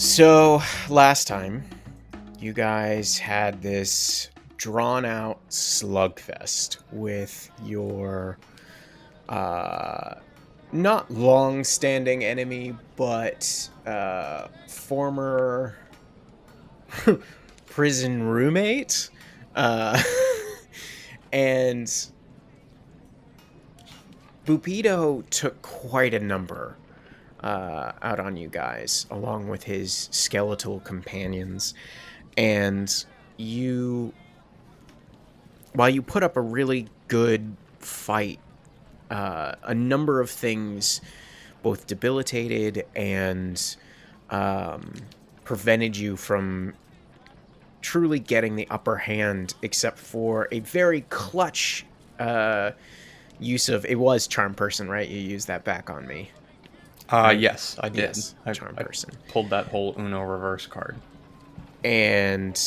So, last time, you guys had this drawn-out slugfest with your, not long-standing enemy, but, former prison roommate, uh, and Bupido took quite a number out on you guys, along with his skeletal companions. And while you put up a really good fight, a number of things both debilitated and prevented you from truly getting the upper hand, except for a very clutch use of, it was Charm Person, right? You used that back on me. Yes, I did. Yes, Charm Person. Pulled that whole Uno reverse card. And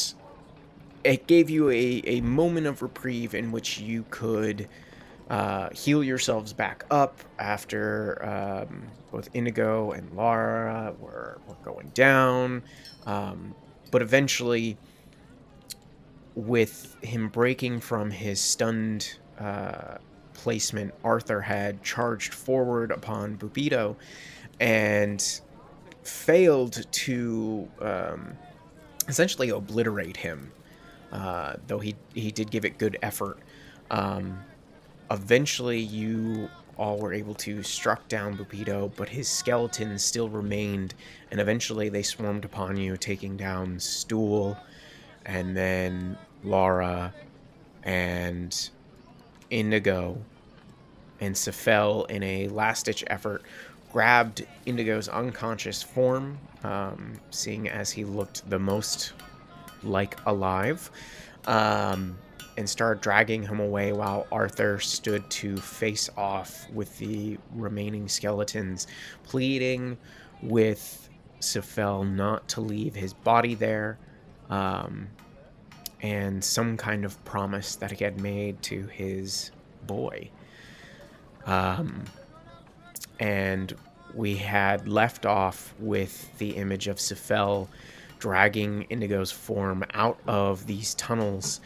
it gave you a moment of reprieve in which you could heal yourselves back up after both Indigo and Lara were going down. But eventually, with him breaking from his stunned placement, Arthur had charged forward upon Bupido and failed to essentially obliterate him, though he did give it good effort. Eventually, you all were able to struck down Bupido, but his skeleton still remained, and eventually they swarmed upon you, taking down Stool, and then Lara, and Indigo, and Sefel, in a last-ditch effort, grabbed Indigo's unconscious form, seeing as he looked the most like alive, and started dragging him away while Arthur stood to face off with the remaining skeletons, pleading with Sefel not to leave his body there, and some kind of promise that he had made to his boy. And we had left off with the image of Sefel dragging Indigo's form out of these tunnels,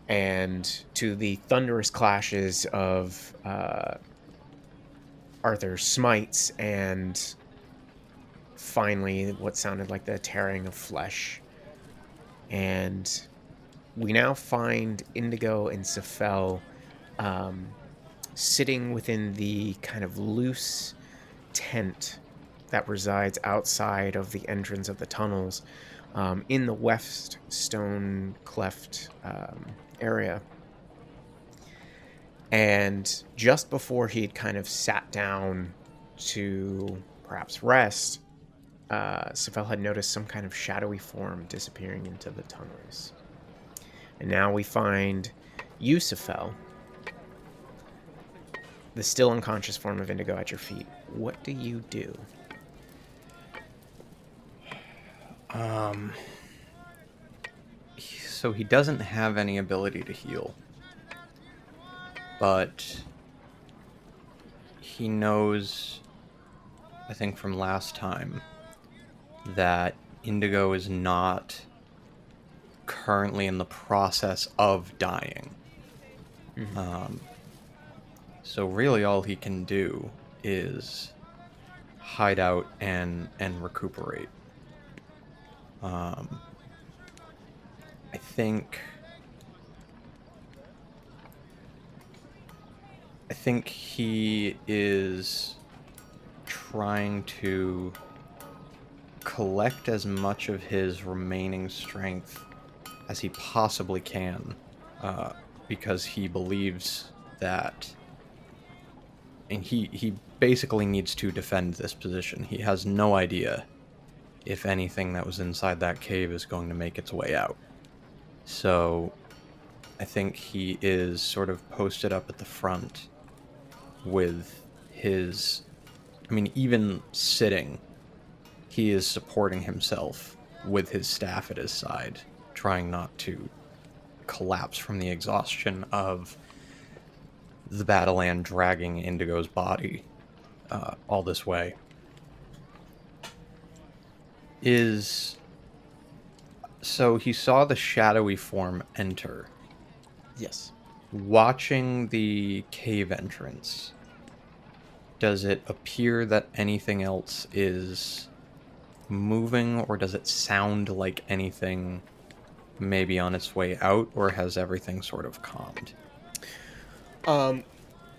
and to the thunderous clashes of Arthur's smites, and finally what sounded like the tearing of flesh. And we now find Indigo and Sefel sitting within the kind of loose tent that resides outside of the entrance of the tunnels, in the West Stone Cleft area. And just before he had kind of sat down to perhaps rest, Sefel had noticed some kind of shadowy form disappearing into the tunnels. And now we find you, Sefel, the still unconscious form of Indigo at your feet. What do you do? So he doesn't have any ability to heal. But he knows, I think from last time, that Indigo is not currently in the process of dying. Mm-hmm. So really all he can do is hide out and recuperate. I think he is trying to collect as much of his remaining strength as he possibly can, because he believes that, and he basically needs to defend this position. He has no idea if anything that was inside that cave is going to make its way out. So I think he is sort of posted up at the front with his, even sitting, he is supporting himself with his staff at his side, trying not to collapse from the exhaustion of the Battleland dragging Indigo's body all this way. is... So he saw the shadowy form enter. Yes. Watching the cave entrance, does it appear that anything else is moving, or does it sound like anything maybe on its way out, or has everything sort of calmed?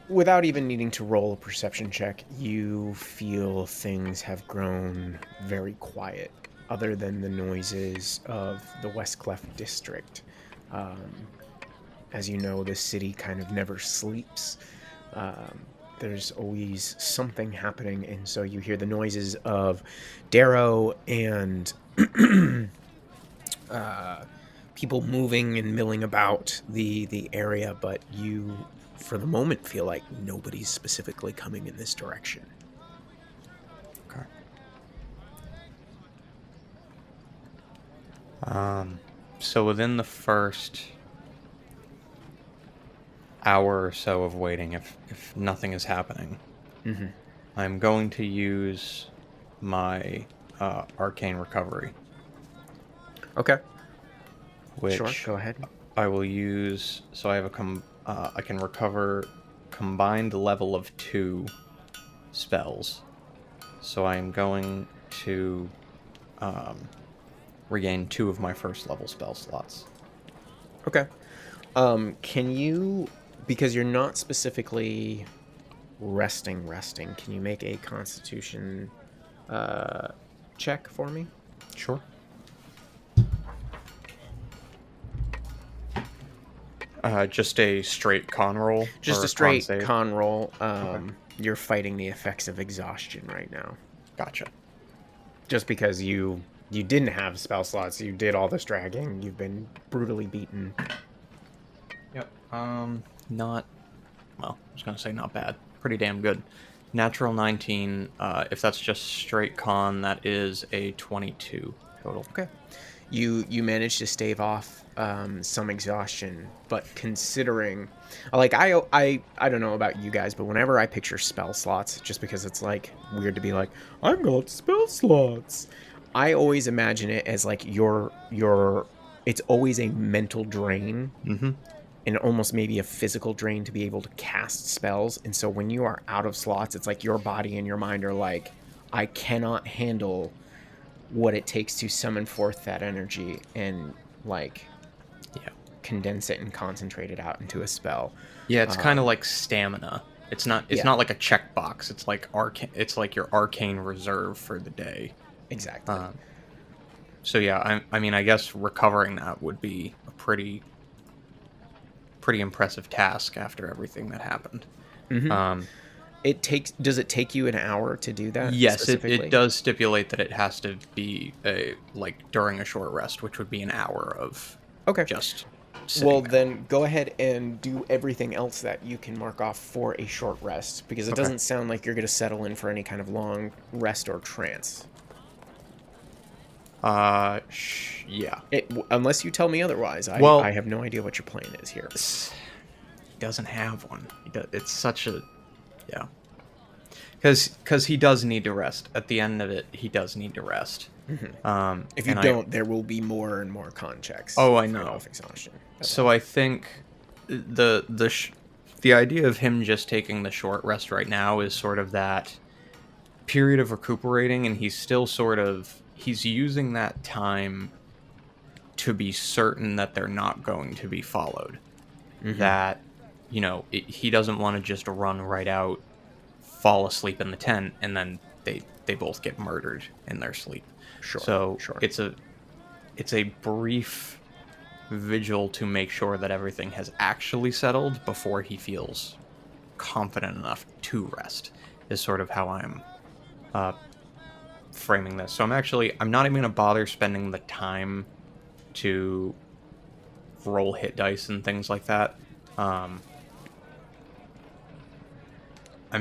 Without even needing to roll a perception check, you feel things have grown very quiet, other than the noises of the Westcleff district. As you know, this city kind of never sleeps. There's always something happening, and so you hear the noises of Darrow and people moving and milling about the area, but you, for the moment, feel like nobody's specifically coming in this direction. Okay. So within the first hour or so of waiting, if nothing is happening, I'm going to use my arcane recovery. Okay. Which Sure, go ahead. I will use. So I have I can recover combined level of 2 spells. So I am going to regain 2 of my first level spell slots. Okay. Can you, because you're not specifically resting, can you make a Constitution check for me? Sure. Just a straight con roll? Just or a straight save? con roll. Okay. You're fighting the effects of exhaustion right now. Gotcha. Just because you didn't have spell slots, you did all this dragging, you've been brutally beaten. Yep. Not... Well, I was going to say not bad. Pretty damn good. Natural 19. If that's just straight con, that is a 22 total. Okay. You managed to stave off some exhaustion, but considering, like, I don't know about you guys, but whenever I picture spell slots, just because it's like weird to be like, I've got spell slots, I always imagine it as like it's always a mental drain, and almost maybe a physical drain to be able to cast spells. And so when you are out of slots, it's like your body and your mind are like, I cannot handle what it takes to summon forth that energy and like condense it and concentrate it out into a spell. Yeah, it's kind of like stamina. It's not like a checkbox. It's like it's like your arcane reserve for the day. Exactly. So yeah, I mean, I guess recovering that would be a pretty impressive task after everything that happened. Does it take you an hour to do that? Yes, it does stipulate that it has to be during a short rest, which would be an hour of just sitting well there. Then go ahead and do everything else that you can mark off for a short rest, because it doesn't sound like you're going to settle in for any kind of long rest or trance. Yeah. Unless you tell me otherwise. I have no idea what your plan is here. He doesn't have one. It's such a... Yeah. Because he does need to rest. At the end of it, he does need to rest. If you don't, there will be more and more con checks. Oh, I know. Off exhaustion. So I think the idea of him just taking the short rest right now is sort of that period of recuperating, and he's still he's using that time to be certain that they're not going to be followed. That, he doesn't want to just run right out, fall asleep in the tent, and then they both get murdered in their sleep. Sure. It's a brief vigil to make sure that everything has actually settled before he feels confident enough to rest, is sort of how I'm framing this. So I'm not even going to bother spending the time to roll hit dice and things like that. I'm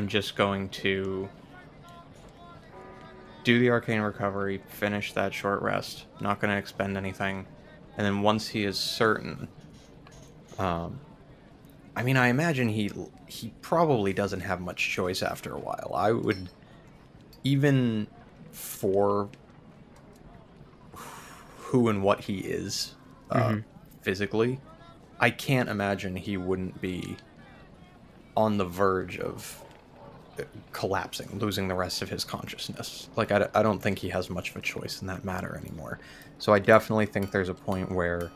just going to do the arcane recovery, finish that short rest, not going to expend anything, and then once he is certain, I imagine he probably doesn't have much choice after a while. I would, even for who and what he is physically, I can't imagine he wouldn't be on the verge of collapsing, losing the rest of his consciousness. Like, I don't think he has much of a choice in that matter anymore. So I definitely think there's a point where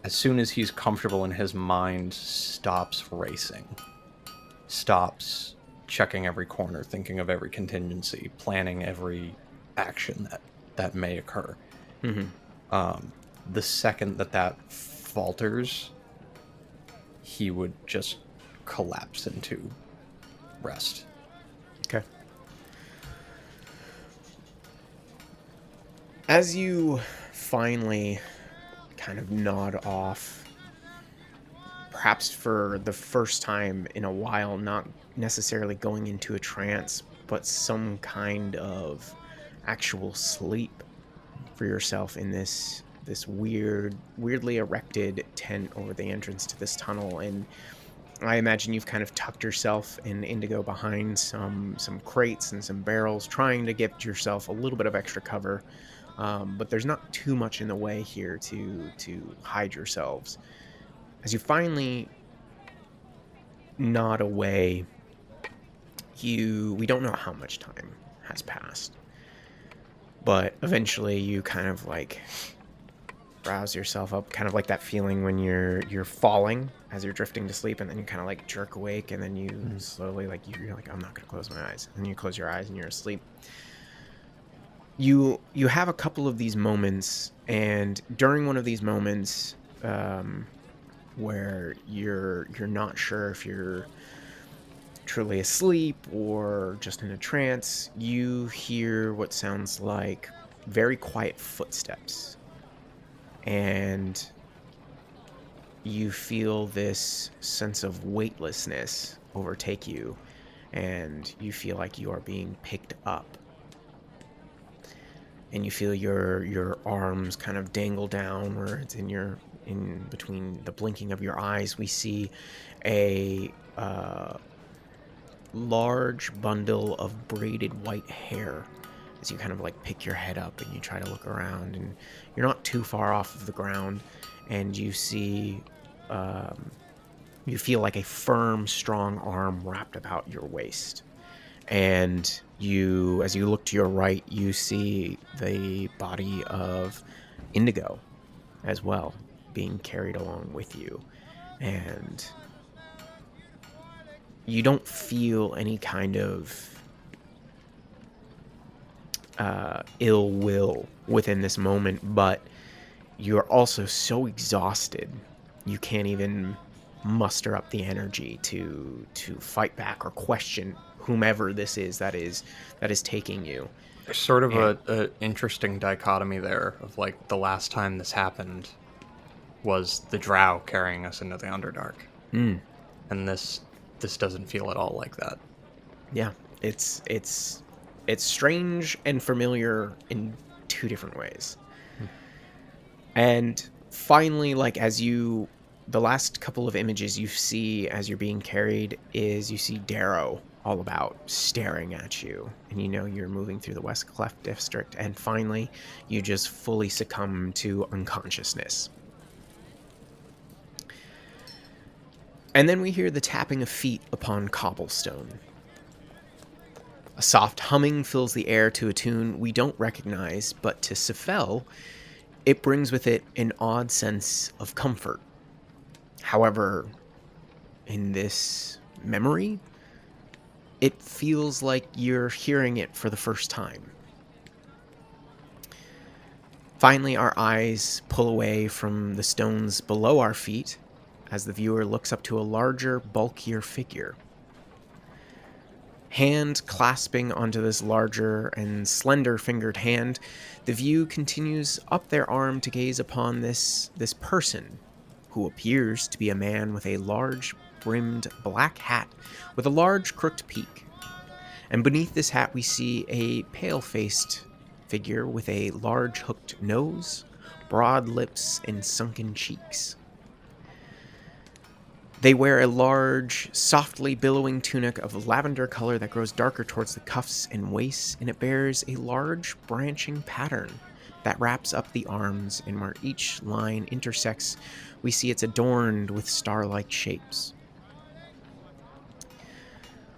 as soon as he's comfortable and his mind stops racing, stops checking every corner, thinking of every contingency, planning every action that may occur, the second that falters, he would just collapse into rest. Okay. As you finally kind of nod off, perhaps for the first time in a while, not necessarily going into a trance, but some kind of actual sleep for yourself in this weirdly erected tent over the entrance to this tunnel. And I imagine you've kind of tucked yourself in Indigo behind some crates and some barrels, trying to get yourself a little bit of extra cover. But there's not too much in the way here to hide yourselves. As you finally nod away, we don't know how much time has passed, but eventually you kind of like rouse yourself up, kind of like that feeling when you're falling as you're drifting to sleep, and then you kind of like jerk awake, and then you slowly like you're like, I'm not gonna close my eyes, and you close your eyes and you're asleep. You have a couple of these moments, and during one of these moments, where you're not sure if you're truly asleep or just in a trance, you hear what sounds like very quiet footsteps, and you feel this sense of weightlessness overtake you, and you feel like you are being picked up. And you feel your arms kind of dangle downwards, in between the blinking of your eyes. We see a large bundle of braided white hair as you kind of like pick your head up and you try to look around, and you're not too far off of the ground, and you see you feel like a firm, strong arm wrapped about your waist. And as you look to your right, you see the body of Indigo as well, being carried along with you. And you don't feel any kind of ill will within this moment, but you're also so exhausted you can't even muster up the energy to fight back or question whomever this is that is taking you. There's sort of a interesting dichotomy there of like the last time this happened was the drow carrying us into the Underdark. And this doesn't feel at all like that. Yeah, it's strange and familiar in two different ways. And finally, like the last couple of images you see as you're being carried is you see Darrow all about staring at you, and you know you're moving through the Westcleff district, and finally you just fully succumb to unconsciousness. And then we hear the tapping of feet upon cobblestone. A soft humming fills the air to a tune we don't recognize, but to Sefel, it brings with it an odd sense of comfort. However, in this memory, it feels like you're hearing it for the first time. Finally, our eyes pull away from the stones below our feet as the viewer looks up to a larger, bulkier figure. Hand clasping onto this larger and slender-fingered hand, the view continues up their arm to gaze upon this person, who appears to be a man with a large brimmed black hat with a large crooked peak. And beneath this hat we see a pale-faced figure with a large hooked nose, broad lips, and sunken cheeks. They wear a large, softly billowing tunic of lavender color that grows darker towards the cuffs and waist, and it bears a large branching pattern that wraps up the arms, and where each line intersects, we see it's adorned with star-like shapes.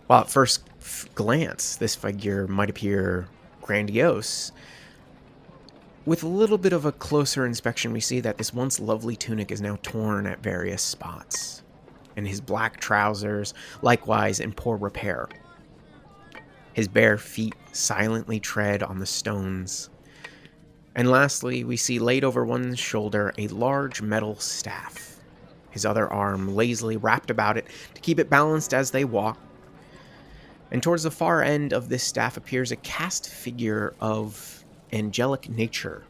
While at first glance, this figure might appear grandiose, with a little bit of a closer inspection, we see that this once lovely tunic is now torn at various spots, and his black trousers, likewise, in poor repair. His bare feet silently tread on the stones. And lastly, we see laid over one shoulder a large metal staff, his other arm lazily wrapped about it to keep it balanced as they walk. And towards the far end of this staff appears a cast figure of angelic nature,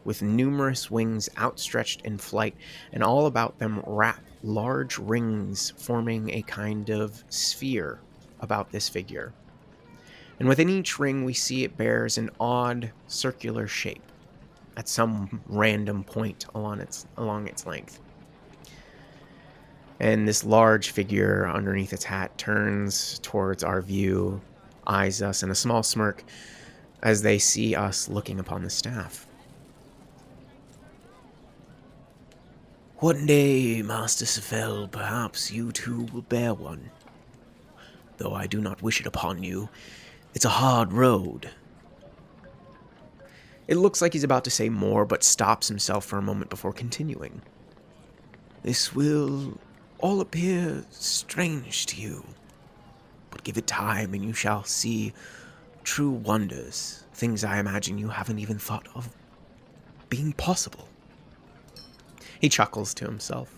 with numerous wings outstretched in flight, and all about them wrap large rings forming a kind of sphere about this figure. And within each ring we see it bears an odd circular shape at some random point along its length. And this large figure underneath its hat turns towards our view, eyes us in a small smirk as they see us looking upon the staff. One day, Master Sefel, perhaps you too will bear one. Though I do not wish it upon you, it's a hard road. It looks like he's about to say more, but stops himself for a moment before continuing. This will all appear strange to you, but give it time and you shall see true wonders, things I imagine you haven't even thought of being possible. He chuckles to himself.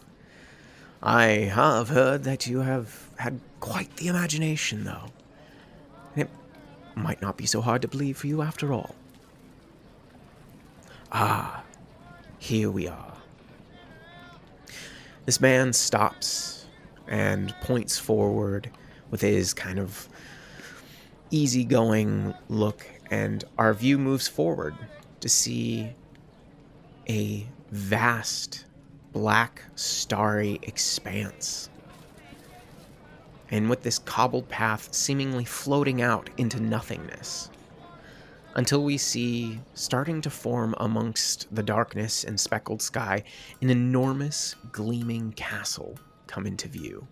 I have heard that you have had quite the imagination, though. And it might not be so hard to believe for you after all. Ah, here we are. This man stops and points forward with his kind of easygoing look, and our view moves forward to see a vast, black, starry expanse. And with this cobbled path seemingly floating out into nothingness, until we see, starting to form amongst the darkness and speckled sky, an enormous, gleaming castle come into view.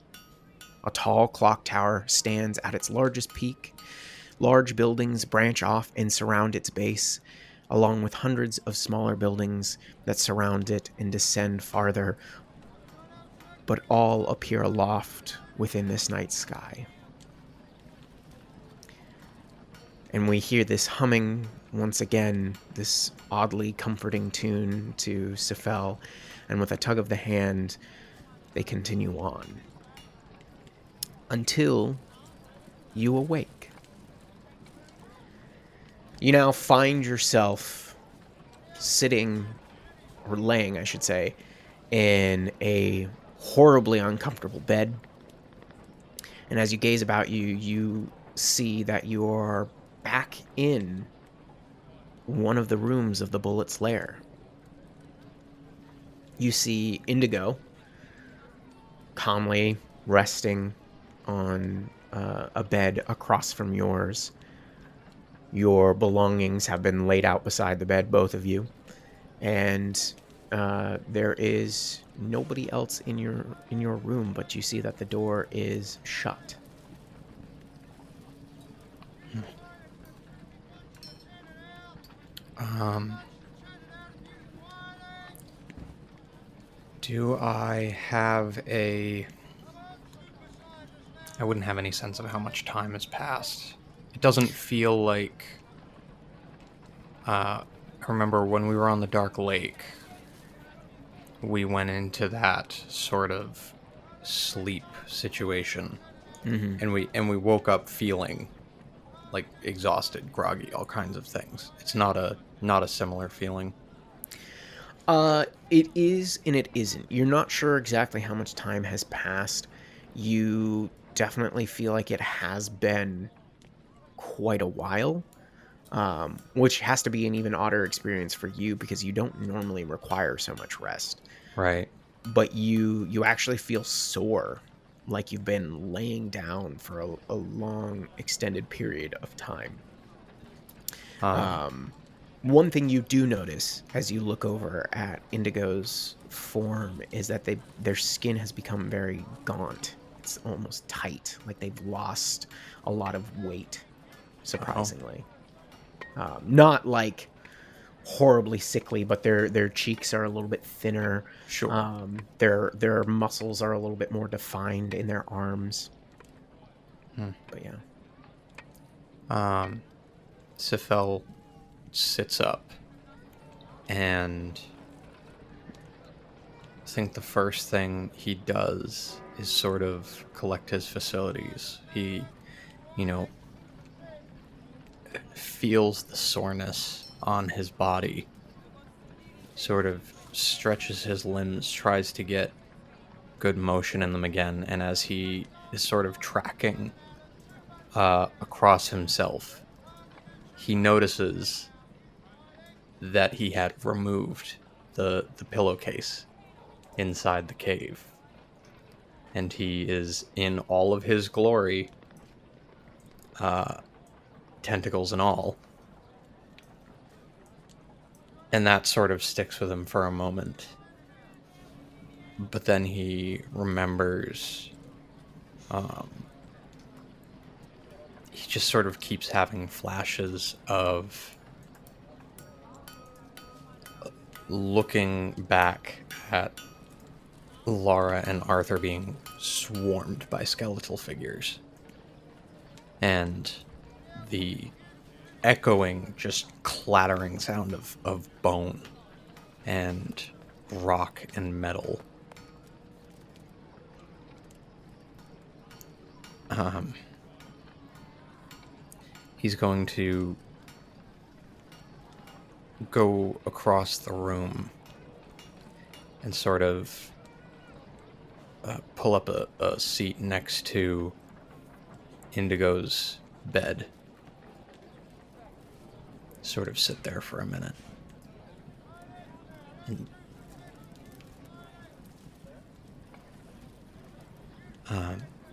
A tall clock tower stands at its largest peak. Large buildings branch off and surround its base, along with hundreds of smaller buildings that surround it and descend farther, but all appear aloft within this night sky. And we hear this humming once again, this oddly comforting tune to Sefel, and with a tug of the hand, they continue on. Until you awake. You now find yourself sitting, or laying, I should say, in a horribly uncomfortable bed. And as you gaze about you, you see that you are back in one of the rooms of the Bullet's lair. You see Indigo calmly resting on a bed across from yours. Your belongings have been laid out beside the bed, both of you, and there is nobody else in your room, but you see that the door is shut. Do I have I wouldn't have any sense of how much time has passed. It doesn't feel like... I remember when we were on the Dark Lake, we went into that sort of sleep situation, and we woke up feeling like exhausted, groggy, all kinds of things. It's not a similar feeling. It is and it isn't. You're not sure exactly how much time has passed. You definitely feel like it has been quite a while, which has to be an even odder experience for you because you don't normally require so much rest. Right. But you actually feel sore, like you've been laying down for a long, extended period of time. One thing you do notice as you look over at Indigo's form is that their skin has become very gaunt. It's almost tight, like they've lost a lot of weight, surprisingly. Not like horribly sickly, but their cheeks are a little bit thinner. Sure. Their muscles are a little bit more defined in their arms. But yeah. Sifel sits up, and I think the first thing he does is sort of collect his facilities. He, feels the soreness on his body, sort of stretches his limbs, tries to get good motion in them again, and as he is sort of tracking across himself, he notices that he had removed the pillowcase inside the cave. And he is in all of his glory, tentacles and all. And that sort of sticks with him for a moment. But then he remembers, he just sort of keeps having flashes of looking back at Laura and Arthur being swarmed by skeletal figures. And the echoing, just clattering sound of bone and rock and metal. He's going to go across the room and sort of pull up a seat next to Indigo's bed. Sort of sit there for a minute.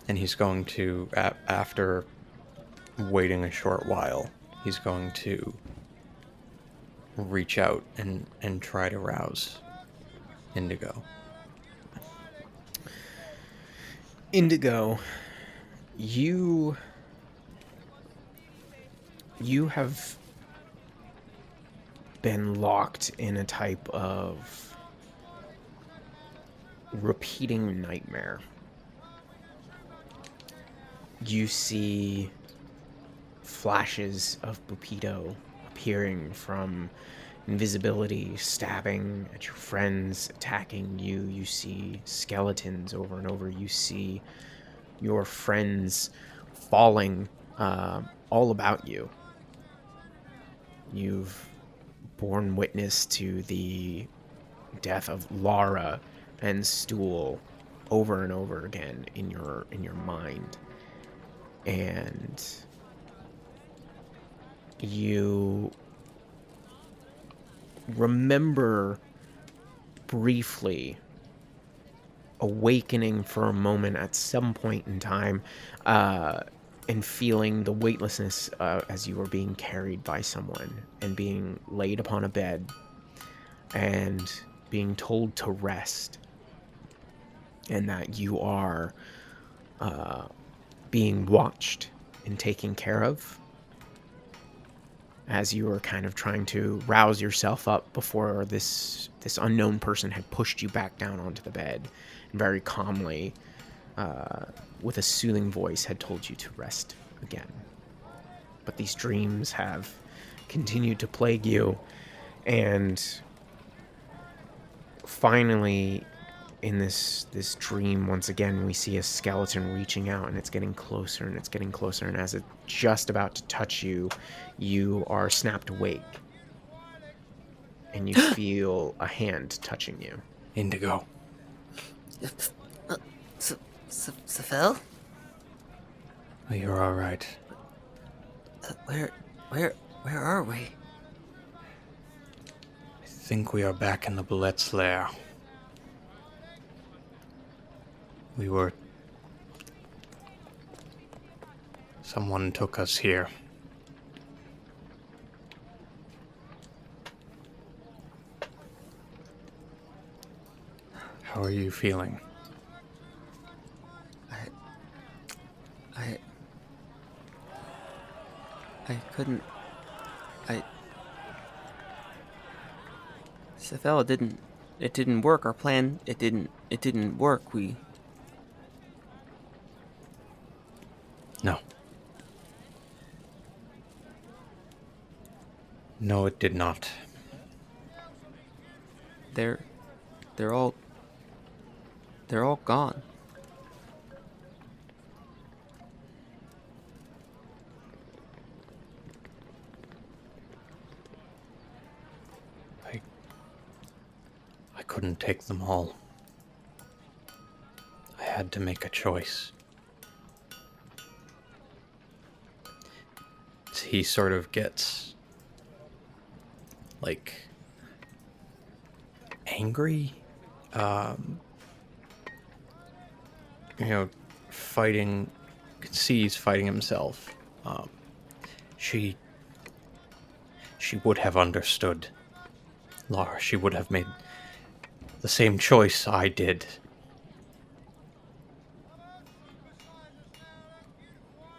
And he's going to, after waiting a short while, he's going to reach out and try to rouse Indigo. Indigo, you have been locked in a type of repeating nightmare. You see flashes of Bupido appearing from invisibility, stabbing at your friends, attacking you. You see skeletons over and over. You see your friends falling all about you. You've borne witness to the death of Lara and Stool over and over again in your mind. And you remember briefly awakening for a moment at some point in time and feeling the weightlessness as you were being carried by someone and being laid upon a bed and being told to rest, and that you are being watched and taken care of as you were kind of trying to rouse yourself up before this unknown person had pushed you back down onto the bed and very calmly, with a soothing voice, had told you to rest again. But these dreams have continued to plague you, and finally, in this dream, once again, we see a skeleton reaching out, and it's getting closer, and it's getting closer, and as it's just about to touch you, you are snapped awake, and you feel a hand touching you. Indigo. Sifel? Oh, you're all right. Where are we? I think we are back in the Bullet's lair. Someone took us here. How are you feeling? I couldn't. Sefel, it didn't work. Our plan, it didn't work. No. No, it did not. They're all gone. I couldn't take them all. I had to make a choice. He sort of gets, like, angry. Fighting. You can see he's fighting himself. She would have understood. Laura, she would have made the same choice I did.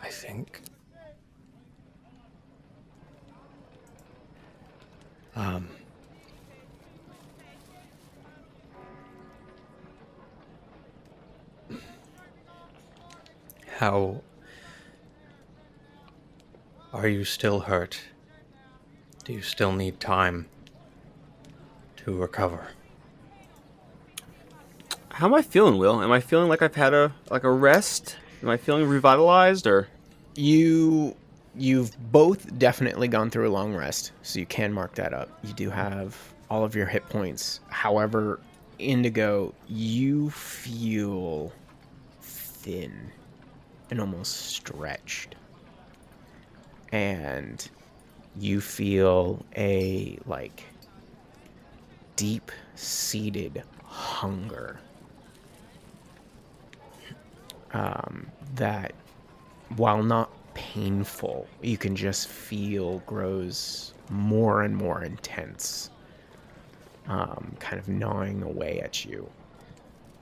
I think. How are you still hurt? Do you still need time to recover? How am I feeling, Will? Am I feeling like I've had a rest? Am I feeling revitalized, or? You've both definitely gone through a long rest, so you can mark that up. You do have all of your hit points. However, Indigo, you feel thin and almost stretched. And you feel a, like, deep-seated hunger that, while not painful, you can just feel grows more and more intense, kind of gnawing away at you.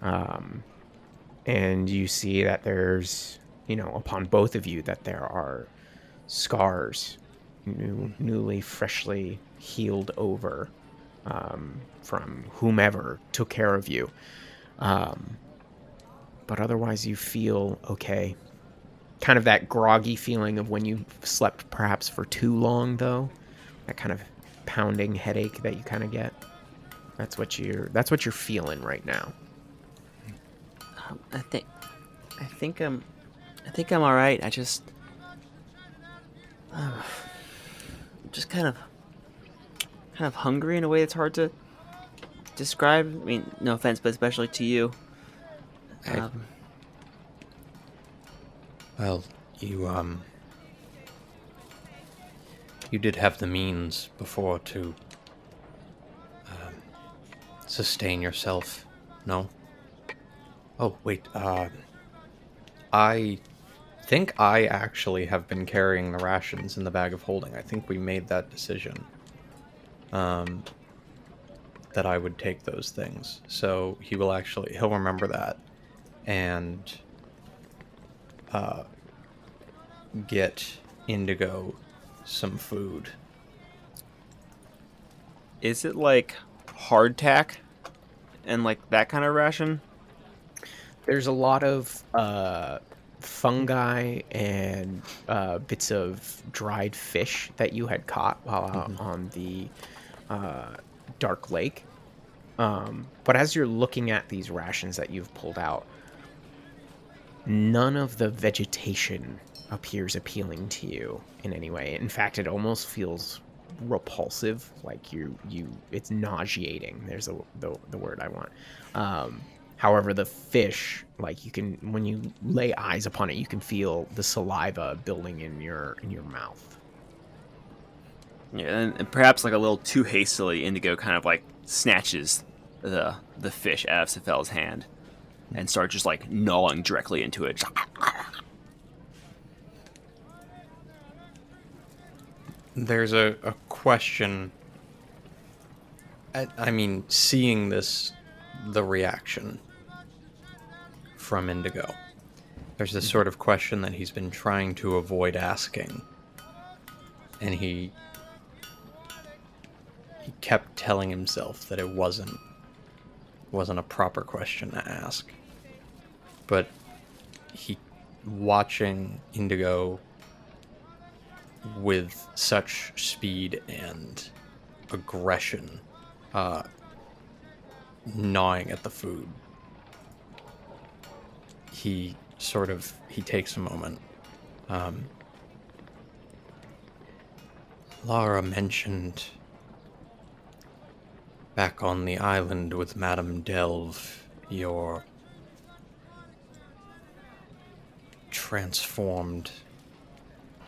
And you see that there's, upon both of you, that there are scars, newly, freshly healed over from whomever took care of you. But otherwise you feel okay. Kind of that groggy feeling of when you slept perhaps for too long, though. That kind of pounding headache that you kind of get. That's what you're feeling right now. I think I'm all right. I just kind of hungry in a way that's hard to describe. I mean, no offense, but especially to you. Well, you did have the means before to sustain yourself, no? Oh, wait, I think I actually have been carrying the rations in the bag of holding. I think we made that decision, that I would take those things. So he'll remember that, and get Indigo some food. Is it like hardtack and like that kind of ration? There's a lot of fungi and bits of dried fish that you had caught while out on the Dark Lake. But as you're looking at these rations that you've pulled out, none of the vegetation appears appealing to you in any way. In fact, it almost feels repulsive, like it's nauseating. There's the word I want. However, the fish, like, when you lay eyes upon it, you can feel the saliva building in your mouth. Yeah, and perhaps like a little too hastily, Indigo kind of like snatches the fish out of Sefel's hand and starts just like gnawing directly into it. There's a question. I mean, seeing this the reaction from Indigo. There's this sort of question that he's been trying to avoid asking, and he kept telling himself that it wasn't a proper question to ask. But watching Indigo with such speed and aggression, gnawing at the food, he takes a moment. Lara mentioned back on the island with Madame Delve, your transformed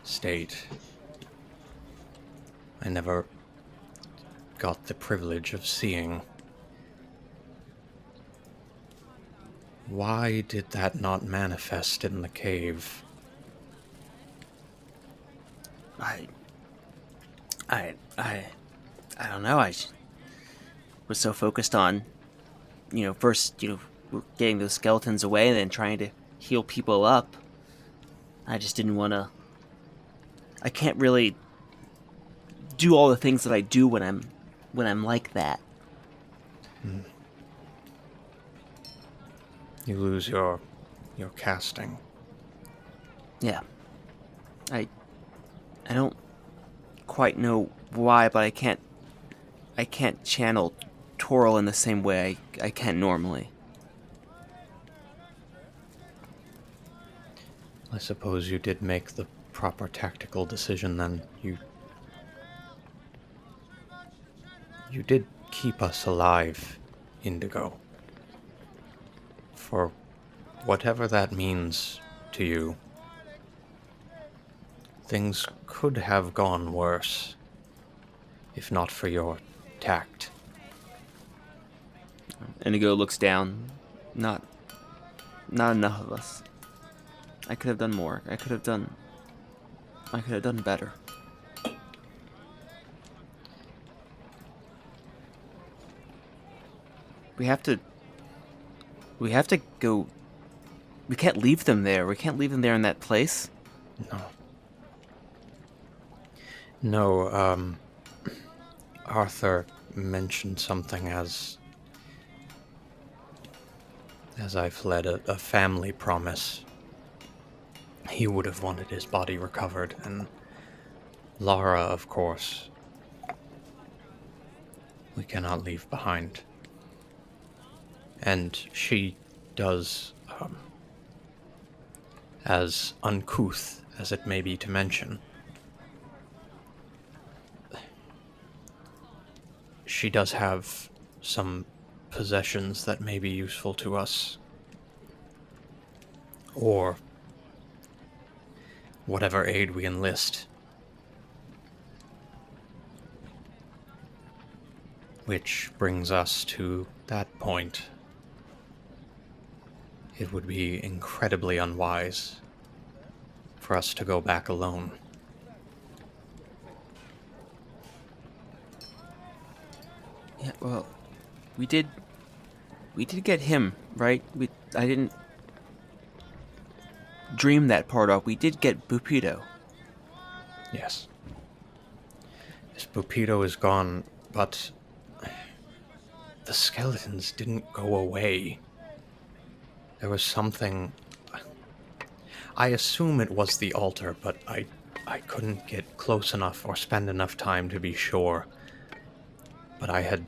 state. I never got the privilege of seeing. Why did that not manifest in the cave? I don't know. I was so focused on, first, getting those skeletons away and then trying to heal people up. I just didn't want to. I can't really do all the things that I do when I'm like that. You lose your casting. Yeah. I don't quite know why, but I can't channel Toril in the same way I can normally. I suppose you did make the proper tactical decision then. You did keep us alive, Indigo. For whatever that means to you, things could have gone worse, if not for your tact. Indigo looks down. Not enough of us. I could have done more. I could have done better. We have to go. We can't leave them there. We can't leave them there in that place. No, Arthur mentioned something as I fled, a family promise. He would have wanted his body recovered, and Lara, of course, we cannot leave behind. And she does, as uncouth as it may be to mention, she does have some possessions that may be useful to us. Or whatever aid we enlist. Which brings us to that point. It would be incredibly unwise for us to go back alone. Yeah, well, we did get him, right? I didn't dream that part off. We did get Bupido. Yes. This Bupido is gone, but the skeletons didn't go away. There was something. I assume it was the altar, but I couldn't get close enough or spend enough time to be sure. But I had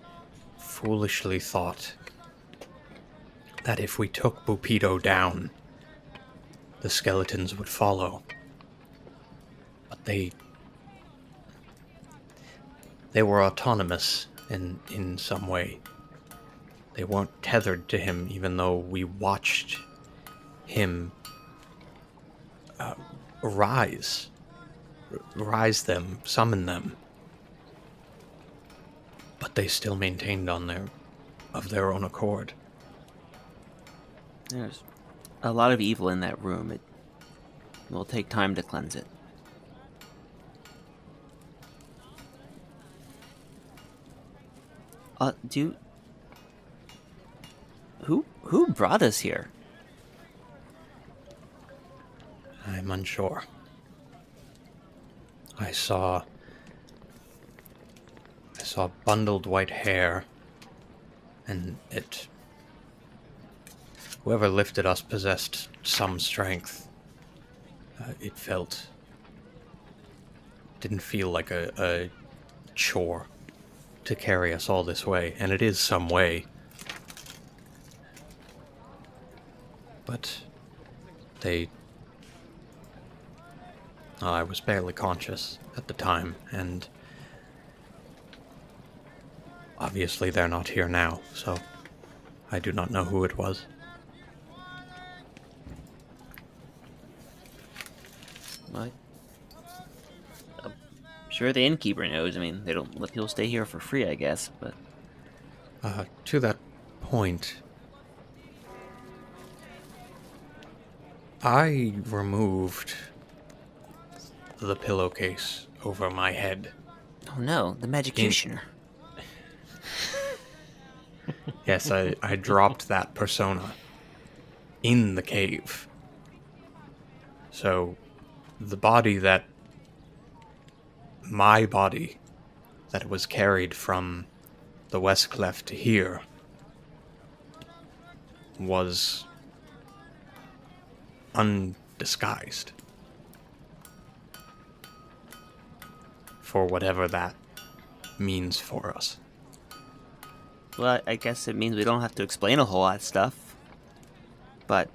foolishly thought that if we took Bupido down, the skeletons would follow. But they were autonomous in some way. They weren't tethered to him, even though we watched him rise them, summon them. But they still maintained of their own accord. There's a lot of evil in that room. It will take time to cleanse it. Who brought us here? I'm unsure. I saw bundled white hair, and whoever lifted us possessed some strength. It didn't feel like a chore to carry us all this way, and it is some way. But I was barely conscious at the time, and obviously they're not here now, so I do not know who it was. What? I'm sure the innkeeper knows. I mean, they don't let people stay here for free, I guess, but... To that point, I removed the pillowcase over my head. Oh no, the Magicianer. Yes, I dropped that persona in the cave. So, my body that was carried from the Westcleff to here was undisguised. For whatever that means for us. Well, I guess it means we don't have to explain a whole lot of stuff. But...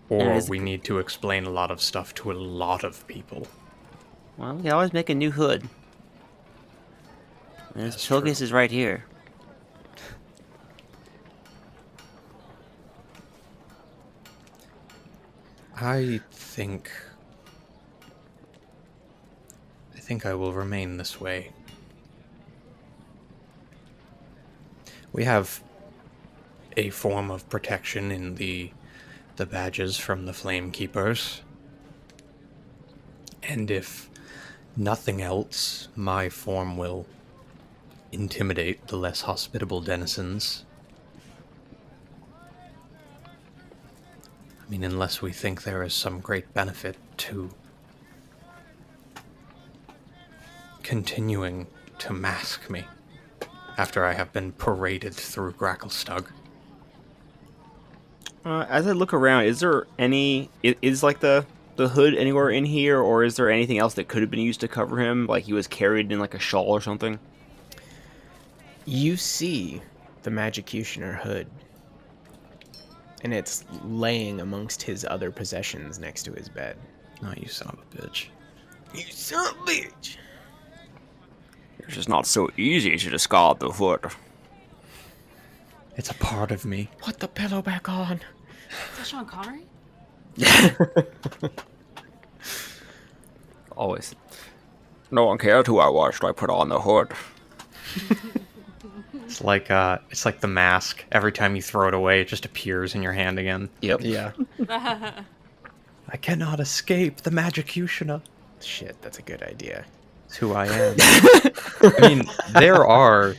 Or we need to explain a lot of stuff to a lot of people. Well, we can always make a new hood. And this pillowcase is right here. I think I will remain this way. We have a form of protection in the badges from the Flame Keepers. And if nothing else, my form will intimidate the less hospitable denizens. I mean, unless we think there is some great benefit to continuing to mask me after I have been paraded through Gracklestug. As I look around, is there any... Is like the hood anywhere in here, or is there anything else that could have been used to cover him? Like he was carried in like a shawl or something? You see the Magicianer hood, and it's laying amongst his other possessions next to his bed. Oh, you son of a bitch. You son of a bitch. It's just not so easy to discard the hood. It's a part of me. Put the pillow back on. Is that Sean Connery? Always. No one cared who I was, so I put on the hood. It's like the mask. Every time you throw it away, it just appears in your hand again. Yep. Yeah. I cannot escape the Magicianer. Shit, that's a good idea. It's who I am. I mean, there are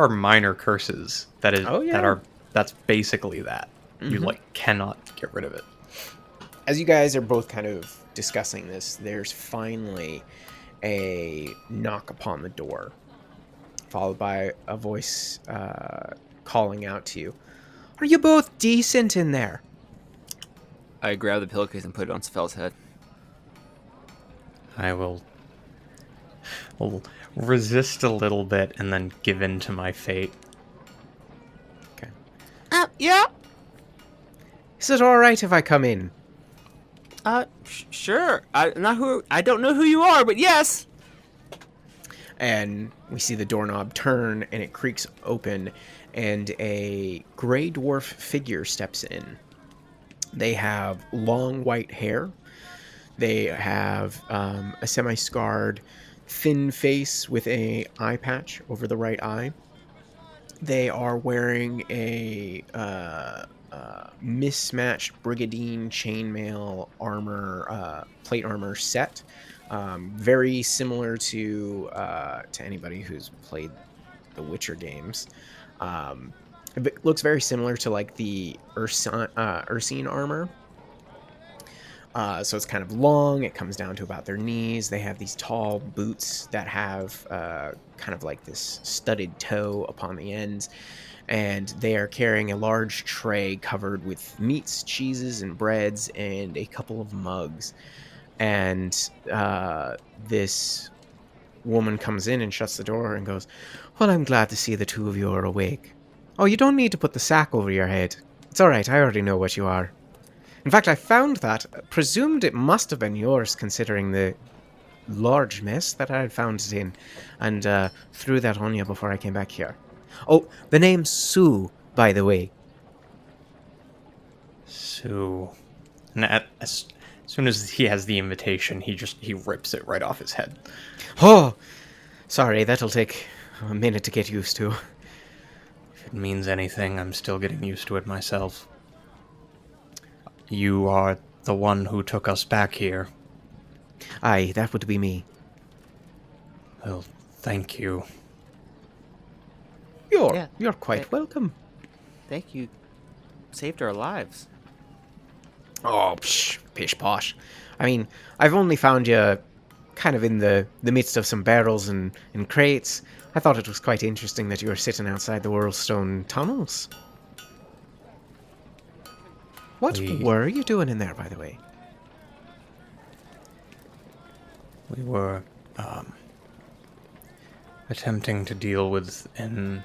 minor curses that's basically that. You cannot get rid of it. As you guys are both kind of discussing this, there's finally a knock upon the door, followed by a voice calling out to you. Are you both decent in there? I grab the pillowcase and put it on Svel's head. I will resist a little bit and then give in to my fate. Okay. Yeah. Is it all right if I come in? Sure. I don't know who you are, but yes. And we see the doorknob turn, and it creaks open, and a gray dwarf figure steps in. They have long white hair. They have a semi-scarred, thin face with a eye patch over the right eye. They are wearing a mismatched brigandine chainmail armor, plate armor set, very similar to anybody who's played the Witcher games. It looks very similar to like the Ursine armor. So it's kind of long. It comes down to about their knees. They have these tall boots that have kind of like this studded toe upon the ends. And they are carrying a large tray covered with meats, cheeses, and breads, and a couple of mugs. And this woman comes in and shuts the door and goes, "Well, I'm glad to see the two of you are awake. Oh, you don't need to put the sack over your head. It's all right, I already know what you are. In fact, I found that, presumed it must have been yours considering the large mess that I had found it in, and threw that on you before I came back here. Oh, the name's Sue, by the way." So, and as soon as he has the invitation, he rips it right off his head. "Oh, sorry, that'll take a minute to get used to." If it means anything, I'm still getting used to it myself. You are the one who took us back here. Aye, that would be me. Well, thank you. You're quite welcome. Thank you. Saved our lives. Oh, pish posh. I mean, I've only found you kind of in the midst of some barrels and crates. I thought it was quite interesting that you were sitting outside the Whirlstone tunnels. What were you doing in there, by the way? We were attempting to deal with an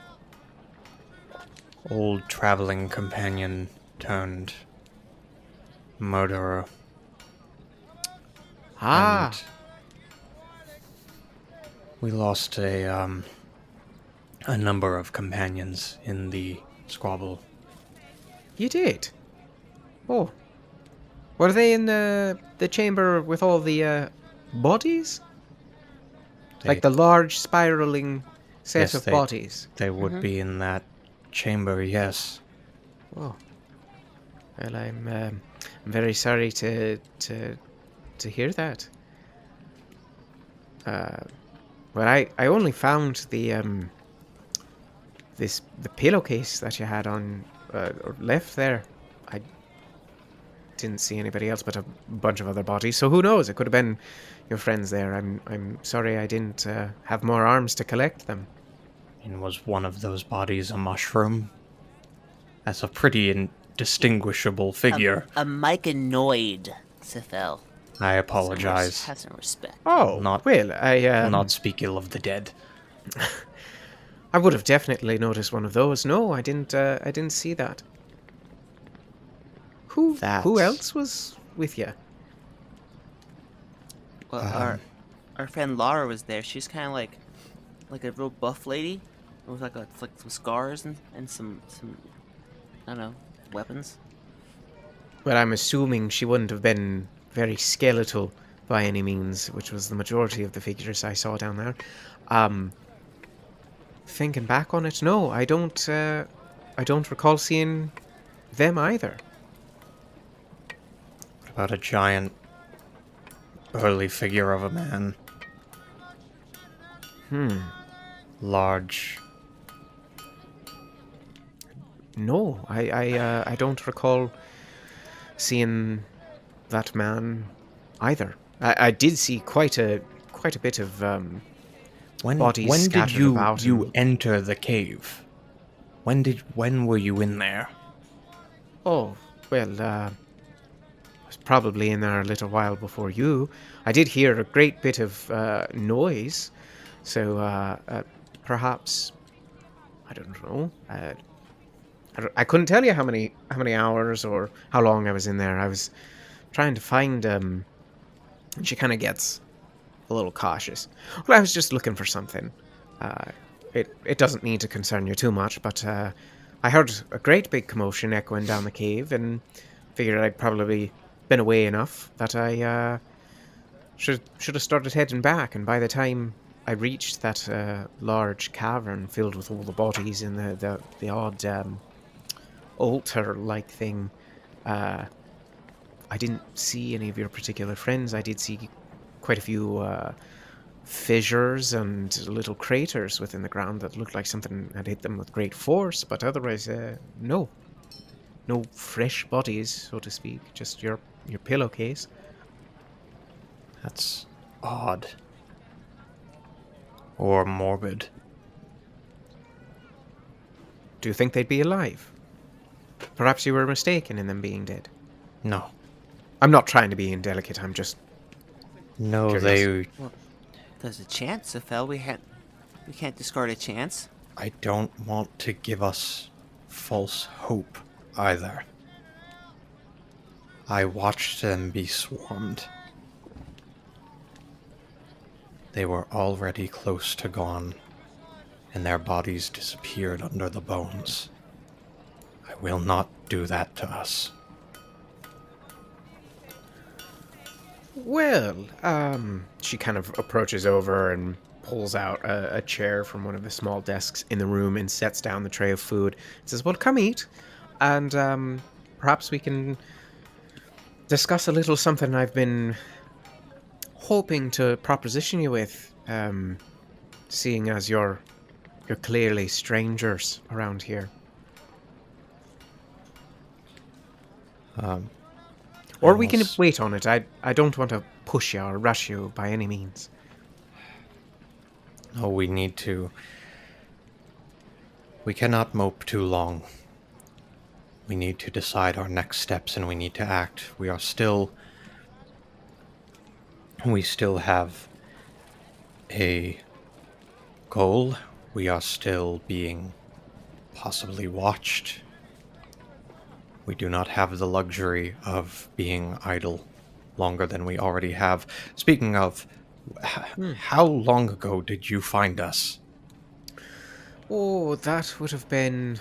old traveling companion turned murderer. Ah. And we lost a number of companions in the squabble. You did? Oh. Were they in the chamber with all the bodies? Like the large spiraling set of bodies? They would be in that chamber, yes. Oh. Well, I'm very sorry to hear that. Well, I only found the pillowcase that you had on or left there. I didn't see anybody else but a bunch of other bodies. So who knows? It could have been your friends there. I'm sorry I didn't have more arms to collect them. And was one of those bodies a mushroom? That's a pretty indistinguishable figure. A myconoid, Sifel. I apologize. Have some respect. Oh, well, I not speak ill of the dead. I would have definitely noticed one of those. No, I didn't see that. Who else was with you? Well, our friend Laura was there. She's kind of like a real buff lady with like some scars and some I don't know, weapons. Well, I'm assuming she wouldn't have been very skeletal by any means, which was the majority of the figures I saw down there. Thinking back on it, no, I don't recall seeing them either. What about a giant, burly figure of a man? Large. No, I don't recall seeing that man either. I did see quite a bit of bodies when scattered did about. you enter the cave? When were you in there? Oh, well, I was probably in there a little while before you. I did hear a great bit of noise, so perhaps, I don't know. I couldn't tell you how many hours or how long I was in there. I was trying to find. And she kind of gets a little cautious. Well, I was just looking for something. It doesn't need to concern you too much, but I heard a great big commotion echoing down the cave, and figured I'd probably been away enough that I should have started heading back. And by the time I reached that large cavern filled with all the bodies in the odd altar-like thing, I didn't see any of your particular friends. I did see quite a few fissures and little craters within the ground that looked like something had hit them with great force, but otherwise, no. No fresh bodies, so to speak, just your pillowcase. That's odd. Or morbid. Do you think they'd be alive? Perhaps you were mistaken in them being dead. No. I'm not trying to be indelicate, I'm just... No, Curious. Well, there's a chance, Safel. We can't discard a chance. I don't want to give us false hope either. I watched them be swarmed. They were already close to gone, and their bodies disappeared under the bones. I will not do that to us. Well, she kind of approaches over and pulls out a chair from one of the small desks in the room and sets down the tray of food. And says, well, come eat, and perhaps we can discuss a little something I've been hoping to proposition you with, seeing as you're clearly strangers around here. Or we can wait on it. I don't want to push you or rush you by any means. Oh, we need to... We cannot mope too long. We need to decide our next steps and we need to act. We still have a goal. We are still being possibly watched. We do not have the luxury of being idle longer than we already have. Speaking of, how long ago did you find us? Oh, that would have been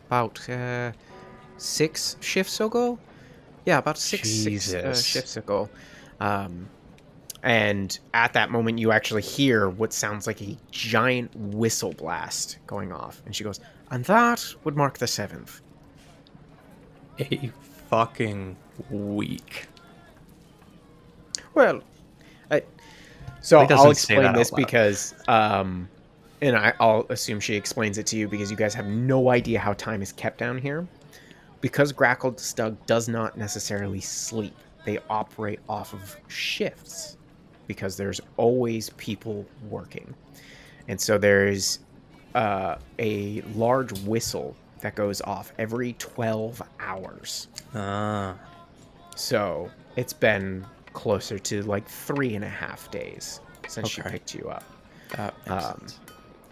about 6 shifts ago. Yeah, about six shifts ago. And at that moment, you actually hear what sounds like a giant whistle blast going off. And she goes, and that would mark the 7th. A fucking week. Well, so He doesn't I'll say explain that this out loud. because, and I'll assume she explains it to you because you guys have no idea how time is kept down here. Because Grackled Stug does not necessarily sleep, they operate off of shifts because there's always people working. And so there's a large whistle that goes off every 12 hours. So it's been closer to like 3.5 days since she Okay. picked you up. That makes sense.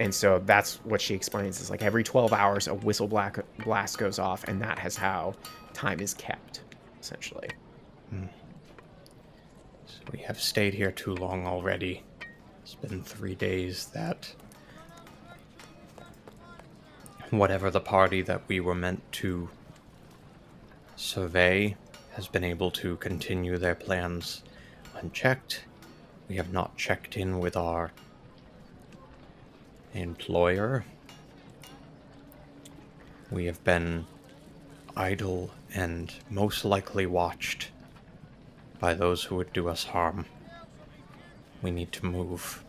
And so that's what she explains is like every 12 hours a whistle blast goes off, and that is how time is kept, essentially. So we have stayed here too long already. It's been 3 days that whatever the party that we were meant to survey has been able to continue their plans unchecked. We have not checked in with our employer. We have been idle and most likely watched by those who would do us harm. We need to move.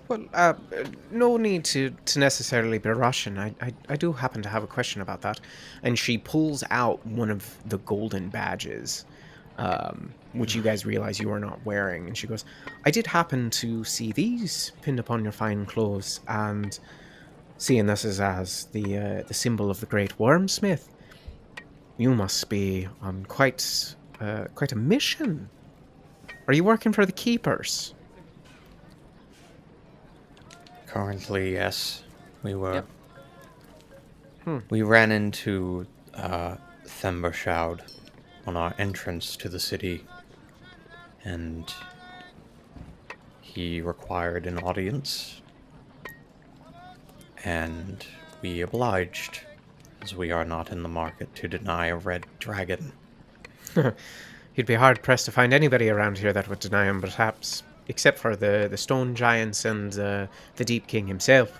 Well, no need to necessarily be rushing. I do happen to have a question about that. And she pulls out one of the golden badges, which you guys realize you are not wearing. And she goes, I did happen to see these pinned upon your fine clothes, and seeing this as the symbol of the great wormsmith, you must be on quite a mission. Are you working for the keepers? Currently, yes. We were. Yep. We ran into Thembershoud on our entrance to the city, and he required an audience, and we obliged, as we are not in the market to deny a red dragon. You'd be hard-pressed to find anybody around here that would deny him, perhaps, except for the stone giants and the Deep King himself.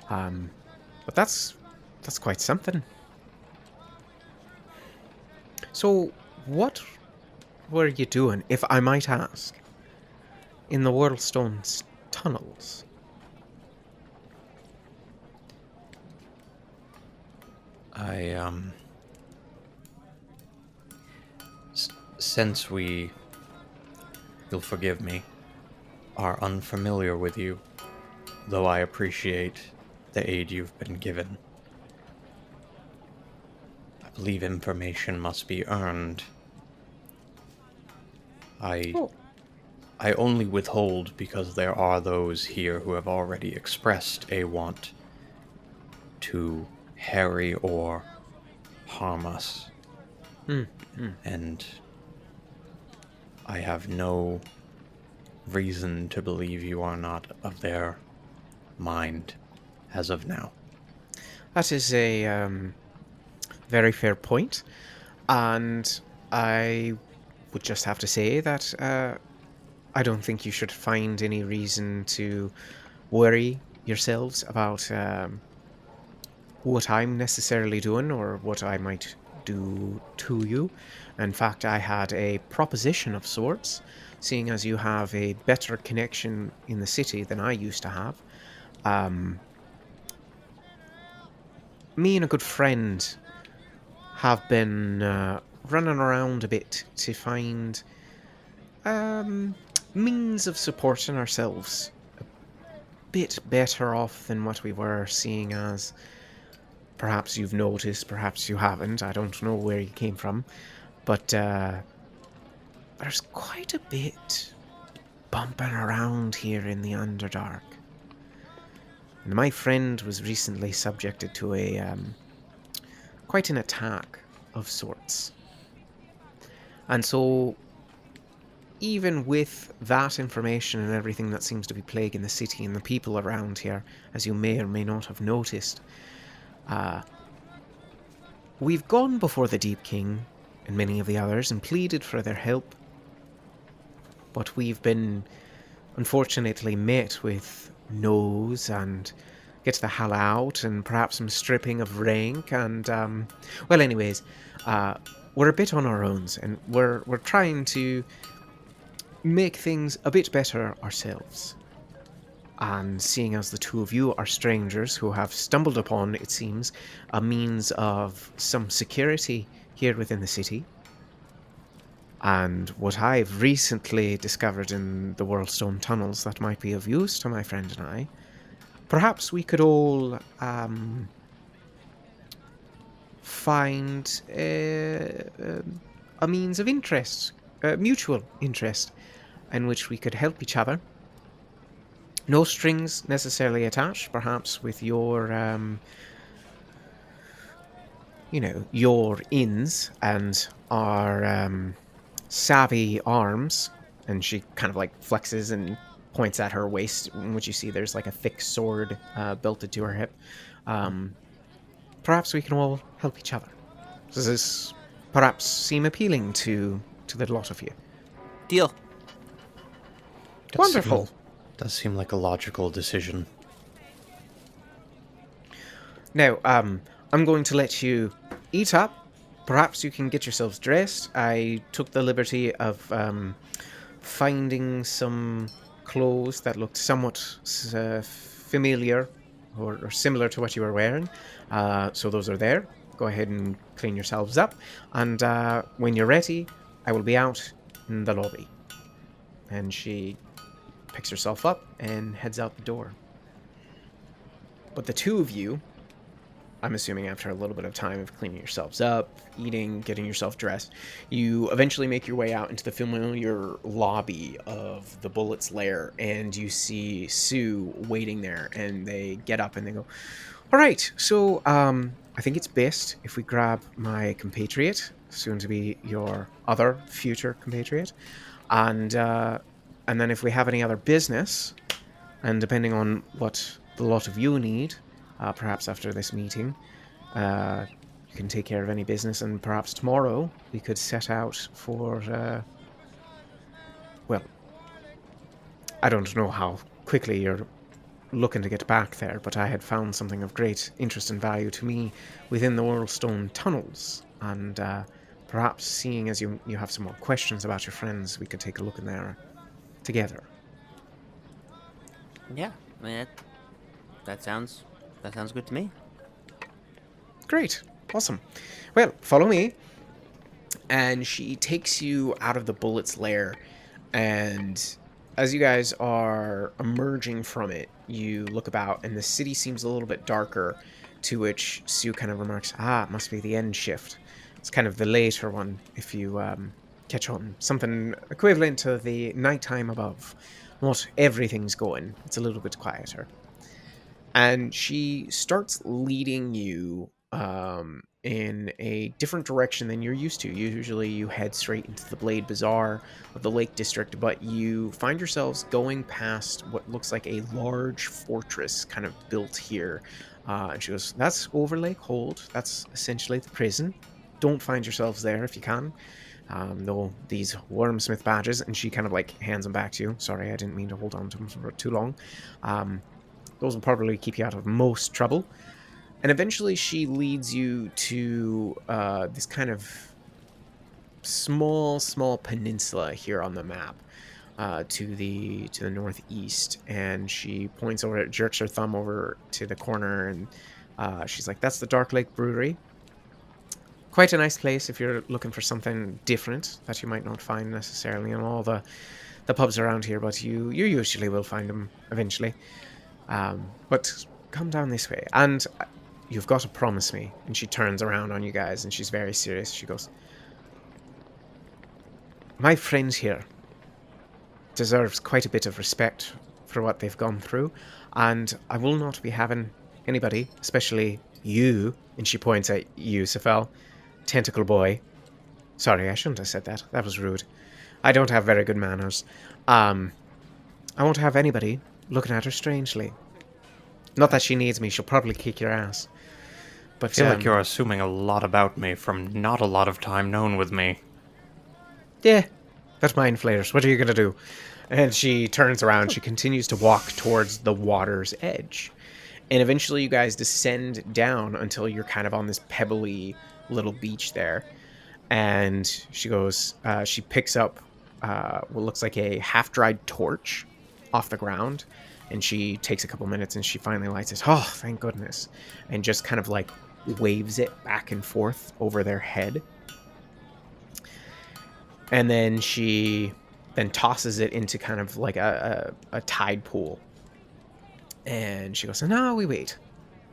But that's quite something. So, what were you doing, if I might ask, in the Whirlstone's tunnels? Since we, you'll forgive me, are unfamiliar with you, though I appreciate the aid you've been given, I believe information must be earned. I only withhold because there are those here who have already expressed a want to harry or harm us. And I have no reason to believe you are not of their mind as of now. That is a very fair point, and I would just have to say that I don't think you should find any reason to worry yourselves about what I'm necessarily doing or what I might do to you. In fact, I had a proposition of sorts, seeing as you have a better connection in the city than I used to have. Me and a good friend have been running around a bit to find means of supporting ourselves a bit better off than what we were, seeing as perhaps you've noticed, perhaps you haven't, I don't know where you came from, but there's quite a bit bumping around here in the Underdark. And my friend was recently subjected to a quite an attack of sorts. And so, even with that information and everything that seems to be plaguing the city and the people around here, as you may or may not have noticed, we've gone before the Deep King and many of the others and pleaded for their help. But we've been, unfortunately, met with no's and get the hell out and perhaps some stripping of rank and, well, anyways, we're a bit on our own and we're trying to make things a bit better ourselves. And seeing as the two of you are strangers who have stumbled upon, it seems, a means of some security here within the city, and what I've recently discovered in the Whirlstone tunnels that might be of use to my friend and I, perhaps we could all find a means of interest, mutual interest, in which we could help each other. No strings necessarily attached, perhaps with your, your ins and our savvy arms. And she kind of like flexes and points at her waist, in which you see there's like a thick sword belted to her hip. Perhaps we can all help each other. Does this perhaps seem appealing to the lot of you? Deal. Wonderful. Does seem like a logical decision. Now, I'm going to let you eat up. Perhaps you can get yourselves dressed. I took the liberty of finding some clothes that looked somewhat familiar or similar to what you were wearing. So those are there. Go ahead and clean yourselves up. And when you're ready, I will be out in the lobby. And she picks herself up and heads out the door. But the two of you, I'm assuming after a little bit of time of cleaning yourselves up, eating, getting yourself dressed, you eventually make your way out into the familiar lobby of the Bullet's Lair, and you see Sue waiting there, and they get up and they go, all right, so I think it's best if we grab my compatriot, soon to be your other future compatriot, and then if we have any other business, and depending on what the lot of you need, perhaps after this meeting, you can take care of any business, and perhaps tomorrow we could set out for, well, I don't know how quickly you're looking to get back there, but I had found something of great interest and value to me within the Whirlstone tunnels, and perhaps seeing as you have some more questions about your friends, we could take a look in there together. Yeah, I mean, that sounds good to me. Great. Awesome. Well, follow me. And she takes you out of the bullet's lair, and as you guys are emerging from it, you look about, and the city seems a little bit darker, to which Sue kind of remarks, it must be the end shift. It's kind of the later one, if you catch on. Something equivalent to the nighttime above. Not everything's going. It's a little bit quieter. And she starts leading you in a different direction than you're used to. Usually you head straight into the Blade Bazaar of the Lake District, but you find yourselves going past what looks like a large fortress kind of built here. And she goes, that's over Lake Hold. That's essentially the prison. Don't find yourselves there if you can. Though these Wormsmith badges, and she kind of like hands them back to you. Sorry, I didn't mean to hold on to them for too long. Those will probably keep you out of most trouble. And eventually she leads you to this kind of small peninsula here on the map to the northeast. And she points over, jerks her thumb over to the corner, and she's like, that's the Dark Lake Brewery. Quite a nice place if you're looking for something different that you might not find necessarily in all the pubs around here, but you usually will find them eventually. But come down this way, and you've got to promise me. And she turns around on you guys, and she's very serious. She goes, my friend here deserves quite a bit of respect for what they've gone through, and I will not be having anybody, especially you, and she points at you, Safel, tentacle boy. Sorry, I shouldn't have said that. That was rude. I don't have very good manners. I won't have anybody looking at her strangely. Not that she needs me. She'll probably kick your ass. But I feel like you're assuming a lot about me from not a lot of time known with me. Yeah, that's mind flayers. What are you going to do? And she turns around. She continues to walk towards the water's edge. And eventually you guys descend down until you're kind of on this pebbly little beach there. And she goes, she picks up what looks like a half-dried torch off the ground. And she takes a couple minutes and she finally lights it. Oh, thank goodness. And just kind of like waves it back and forth over their head. And then she tosses it into kind of like a tide pool. And she goes, no, we wait.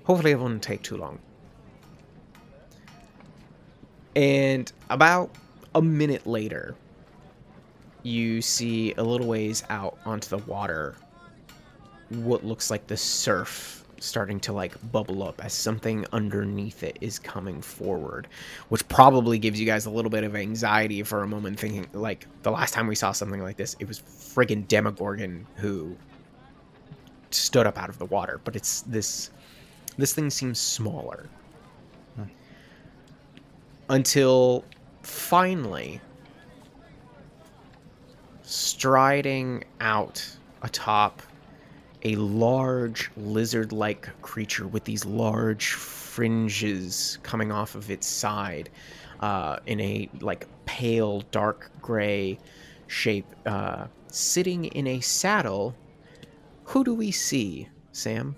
Hopefully it won't take too long. And about a minute later, you see a little ways out onto the water what looks like the surf starting to like bubble up as something underneath it is coming forward, which probably gives you guys a little bit of anxiety for a moment, thinking like the last time we saw something like this, it was friggin' Demogorgon who stood up out of the water, but it's this thing seems smaller. Until finally, striding out atop a large lizard-like creature with these large fringes coming off of its side, in a like pale dark gray shape, sitting in a saddle. Who do we see, Sam?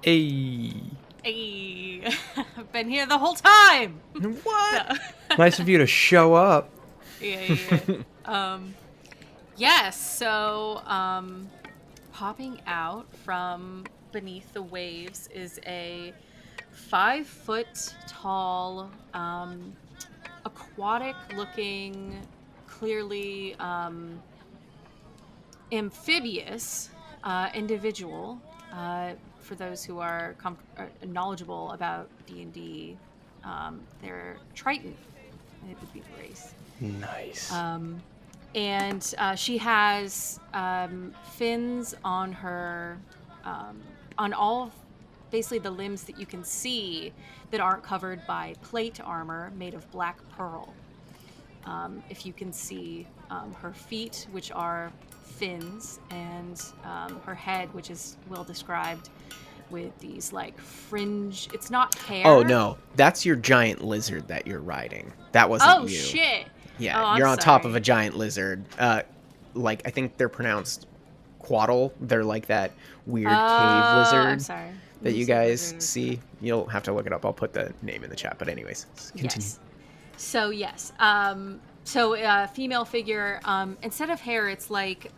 Hey. Hey, I've been here the whole time. What? No. Nice of you to show up. Yeah. Yes. So, popping out from beneath the waves is a 5 foot tall, aquatic-looking, clearly amphibious individual. For those who are knowledgeable about D&D, they're Triton. It would be the race. Nice. And she has fins on her, on all, basically the limbs that you can see that aren't covered by plate armor made of black pearl. If you can see her feet, which are fins, and her head, which is well described, with these like fringe. It's not hair. Oh no, that's your giant lizard that you're riding. That wasn't Oh you. shit. Yeah, Oh, I'm you're on top of sorry. a giant lizard. Like I think they're pronounced quaddle. They're like that weird cave lizard I'm sorry. that you said guys lizard. see. You'll have to look it up. I'll put the name in the chat. But anyways, continue. Yes. So yes. Female figure. Instead of hair, it's like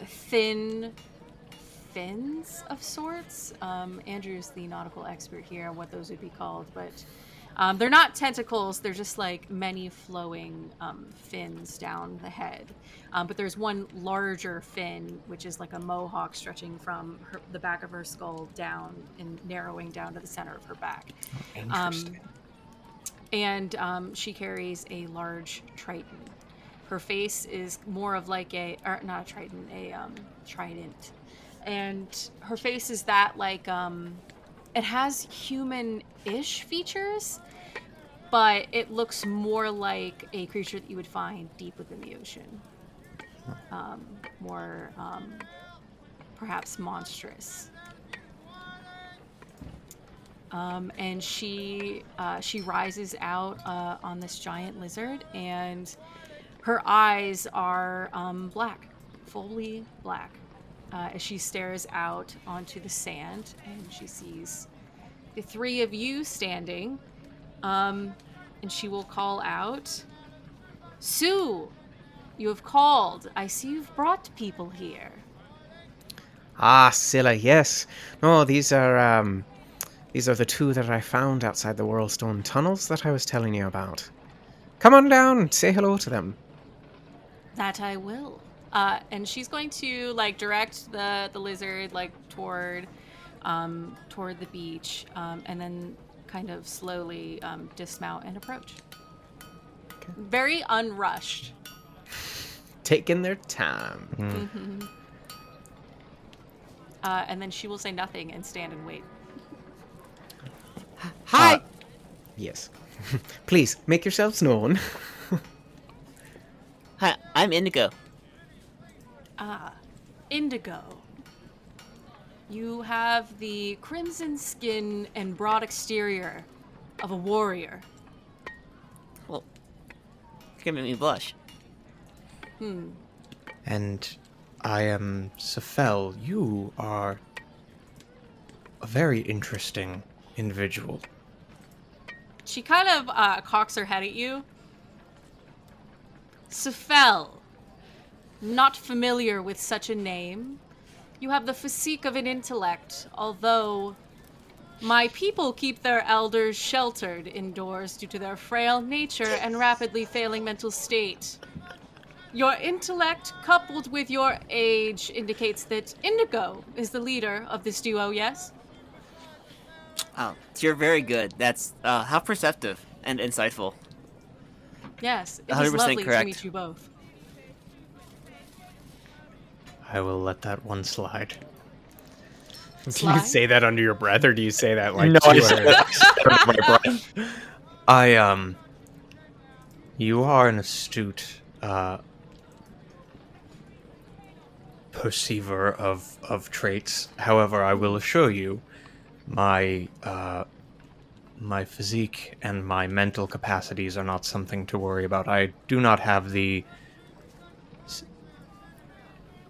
thin fins of sorts. Andrew's the nautical expert here on what those would be called, but they're not tentacles. They're just like many flowing fins down the head. But there's one larger fin, which is like a mohawk stretching from the back of her skull down and narrowing down to the center of her back. Interesting. And she carries a large triton. Her face is more of like not a triton, a trident. And her face is that like, it has human-ish features, but it looks more like a creature that you would find deep within the ocean. More, perhaps monstrous. And she rises out on this giant lizard, and her eyes are black, fully black, as she stares out onto the sand, and she sees the three of you standing, and she will call out, "Sue, you have called. I see you've brought people here." Ah, Scylla, yes. No, these are the two that I found outside the Whirlstone tunnels that I was telling you about. Come on down and say hello to them. That I will. And she's going to like direct the lizard like toward the beach, and then kind of slowly dismount and approach. Okay. Very unrushed. Taking their time. Mm-hmm. And then she will say nothing and stand and wait. Hi. Yes. Please, make yourselves known. Hi, I'm Indigo. Indigo. You have the crimson skin and broad exterior of a warrior. Well, you're gonna make me blush. And I am Sefel. You are a very interesting individual. She kind of cocks her head at you. Sefel. Not familiar with such a name. You have the physique of an intellect, although my people keep their elders sheltered indoors due to their frail nature and rapidly failing mental state. Your intellect, coupled with your age, indicates that Indigo is the leader of this duo, yes? Oh, you're very good. That's how perceptive and insightful. Yes, it is 100% lovely correct. to meet you both. I will let that one slide. Do you Slide? say that under your breath, or do you say that like No, to I her? said that under my breath. You are an astute perceiver of traits. However, I will assure you, my physique and my mental capacities are not something to worry about. I do not have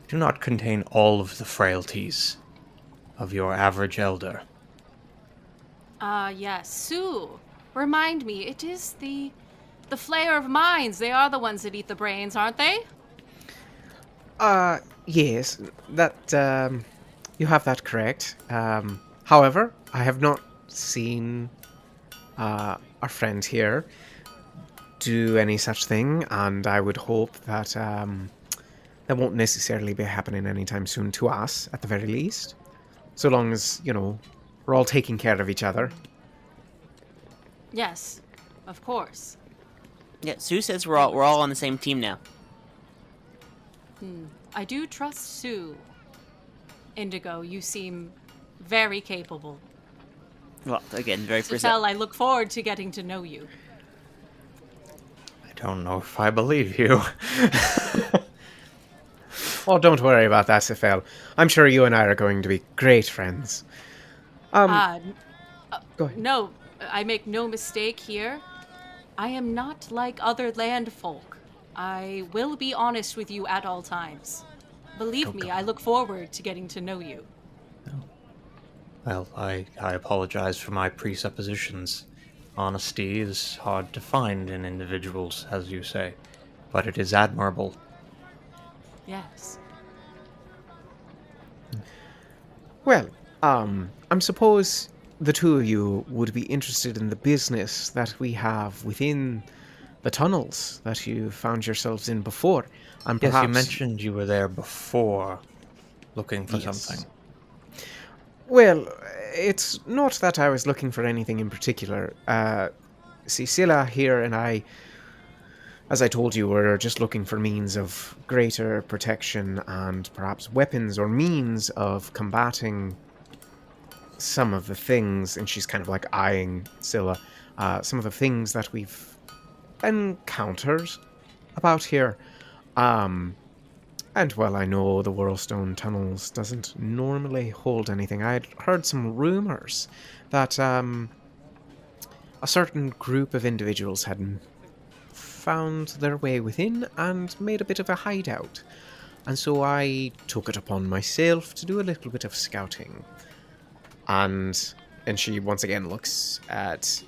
do not contain all of the frailties of your average elder. Yes. Sue, remind me, it is the Flayer of Minds. They are the ones that eat the brains, aren't they? Yes, that, you have that correct. However, I have not seen, our friend here do any such thing, and I would hope that, that won't necessarily be happening anytime soon to us, at the very least. So long as, we're all taking care of each other. Yes, of course. Yeah, Sue says we're all on the same team now. I do trust Sue. Indigo, you seem very capable. Well, again, very perceptive. Sefel, I look forward to getting to know you. I don't know if I believe you. Oh, don't worry about that, Sifel. I'm sure you and I are going to be great friends. Go ahead. No, I make no mistake here. I am not like other land folk. I will be honest with you at all times. Believe me, I look forward to getting to know you. Well, I apologize for my presuppositions. Honesty is hard to find in individuals, as you say, but it is admirable. Yes. Well, I suppose the two of you would be interested in the business that we have within the tunnels that you found yourselves in before. And Yes, perhaps... you mentioned you were there before, looking for Yes. something. Well, it's not that I was looking for anything in particular. Scylla here and I, as I told you, were just looking for means of greater protection and perhaps weapons or means of combating some of the things, and she's kind of like eyeing Scylla, some of the things that we've encountered about here. And while I know the Whirlstone Tunnels doesn't normally hold anything, I'd heard some rumors that a certain group of individuals had found their way within and made a bit of a hideout. And so I took it upon myself to do a little bit of scouting. And she once again looks at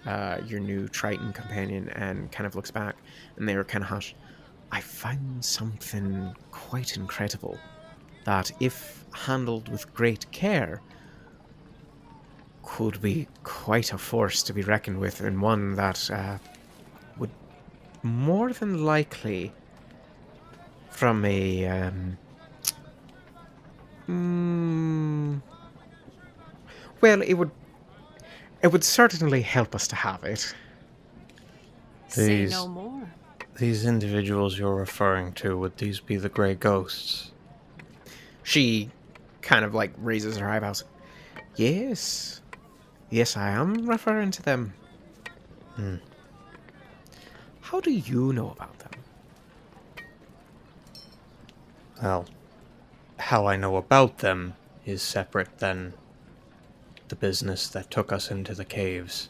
your new Triton companion and kind of looks back, and they were kind of hushed. I found something quite incredible that, if handled with great care, could be quite a force to be reckoned with, and one that would more than likely, from a well, it would certainly help us to have it. Say These- no more. These individuals you're referring to, would these be the Grey Ghosts? She kind of like raises her eyebrows. Yes, I am referring to them. How do you know about them? Well, how I know about them is separate than the business that took us into the caves.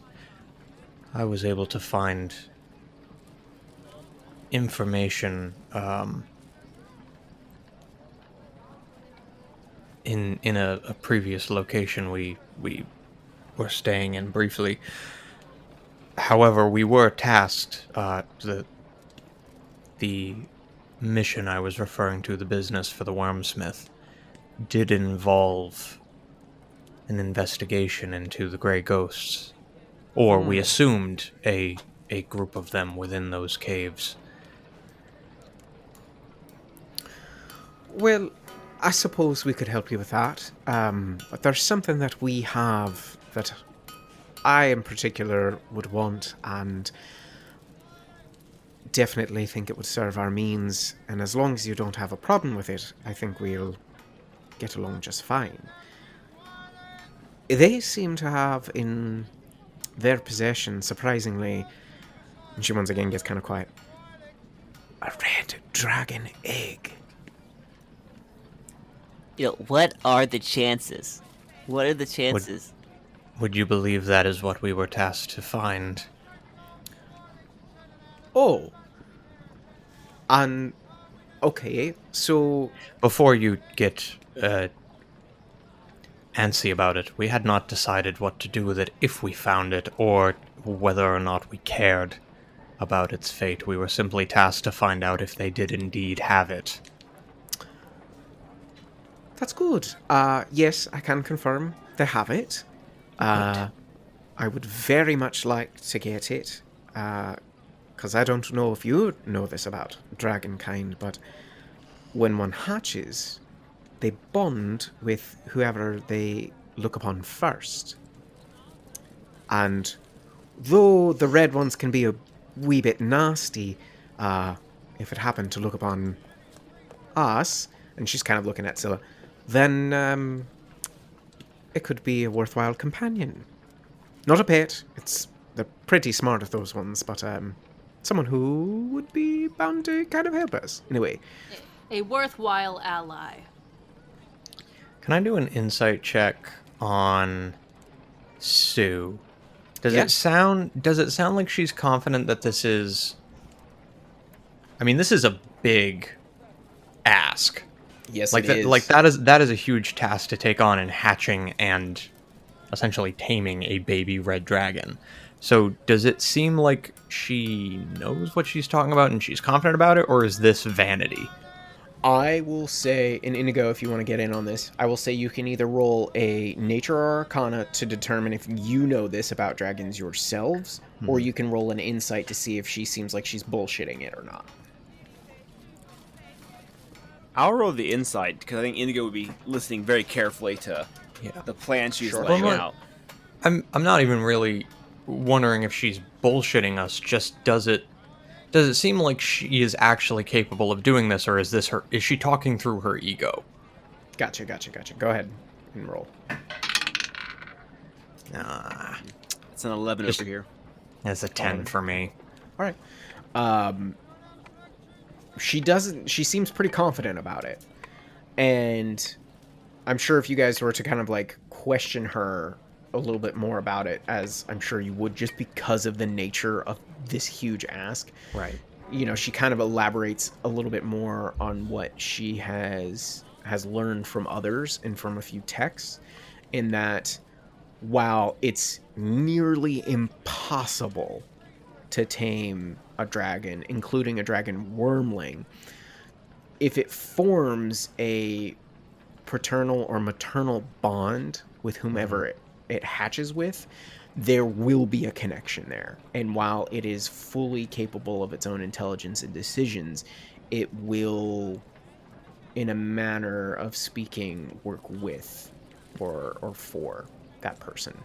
I was able to find information in a previous location we were staying in briefly. However, we were tasked, the mission I was referring to, the business for the Wormsmith, did involve an investigation into the Grey Ghosts. Or we assumed a group of them within those caves. Well, I suppose we could help you with that. But there's something that we have that I in particular would want, and definitely think it would serve our means, and as long as you don't have a problem with it, I think we'll get along just fine. They seem to have in their possession, surprisingly, and she once again gets kind of quiet, a red dragon egg. What are the chances? What are the chances? Would you believe that is what we were tasked to find? Oh. And, okay, so... Before you get antsy about it, we had not decided what to do with it if we found it, or whether or not we cared about its fate. We were simply tasked to find out if they did indeed have it. That's good. Yes, I can confirm they have it. I would very much like to get it, because I don't know if you know this about dragonkind, but when one hatches, they bond with whoever they look upon first. And though the red ones can be a wee bit nasty, if it happened to look upon us, and she's kind of looking at Scylla, then it could be a worthwhile companion. Not a pet. They're pretty smart at those ones, but someone who would be bound to kind of help us. Anyway, A worthwhile ally. Can I do an insight check on Sue? Does Yeah. it sound like she's confident that this is... I mean, this is a big ask. Yes, Like it is. like that is a huge task to take on in hatching and essentially taming a baby red dragon. So does it seem like she knows what she's talking about and she's confident about it, or is this vanity? I will say, and Indigo, if you want to get in on this, I will say you can either roll a nature or arcana to determine if you know this about dragons yourselves, or you can roll an insight to see if she seems like she's bullshitting it or not. I'll roll the insight because I think Indigo would be listening very carefully to the plan she's laying Well, out. I'm not even really wondering if she's bullshitting us. Just does it seem like she is actually capable of doing this, or is she talking through her ego? Gotcha. Go ahead and roll. Nah, It's an 11 over here. that's a 10 for me. All right. She seems pretty confident about it. And I'm sure if you guys were to kind of like question her a little bit more about it, as I'm sure you would just because of the nature of this huge ask. Right. You know, she kind of elaborates a little bit more on what she has learned from others and from a few texts, in that while it's nearly impossible to tame a dragon, including a dragon wormling, if it forms a paternal or maternal bond with whomever it hatches with, there will be a connection there. And while it is fully capable of its own intelligence and decisions, it will, in a manner of speaking, work with or for that person.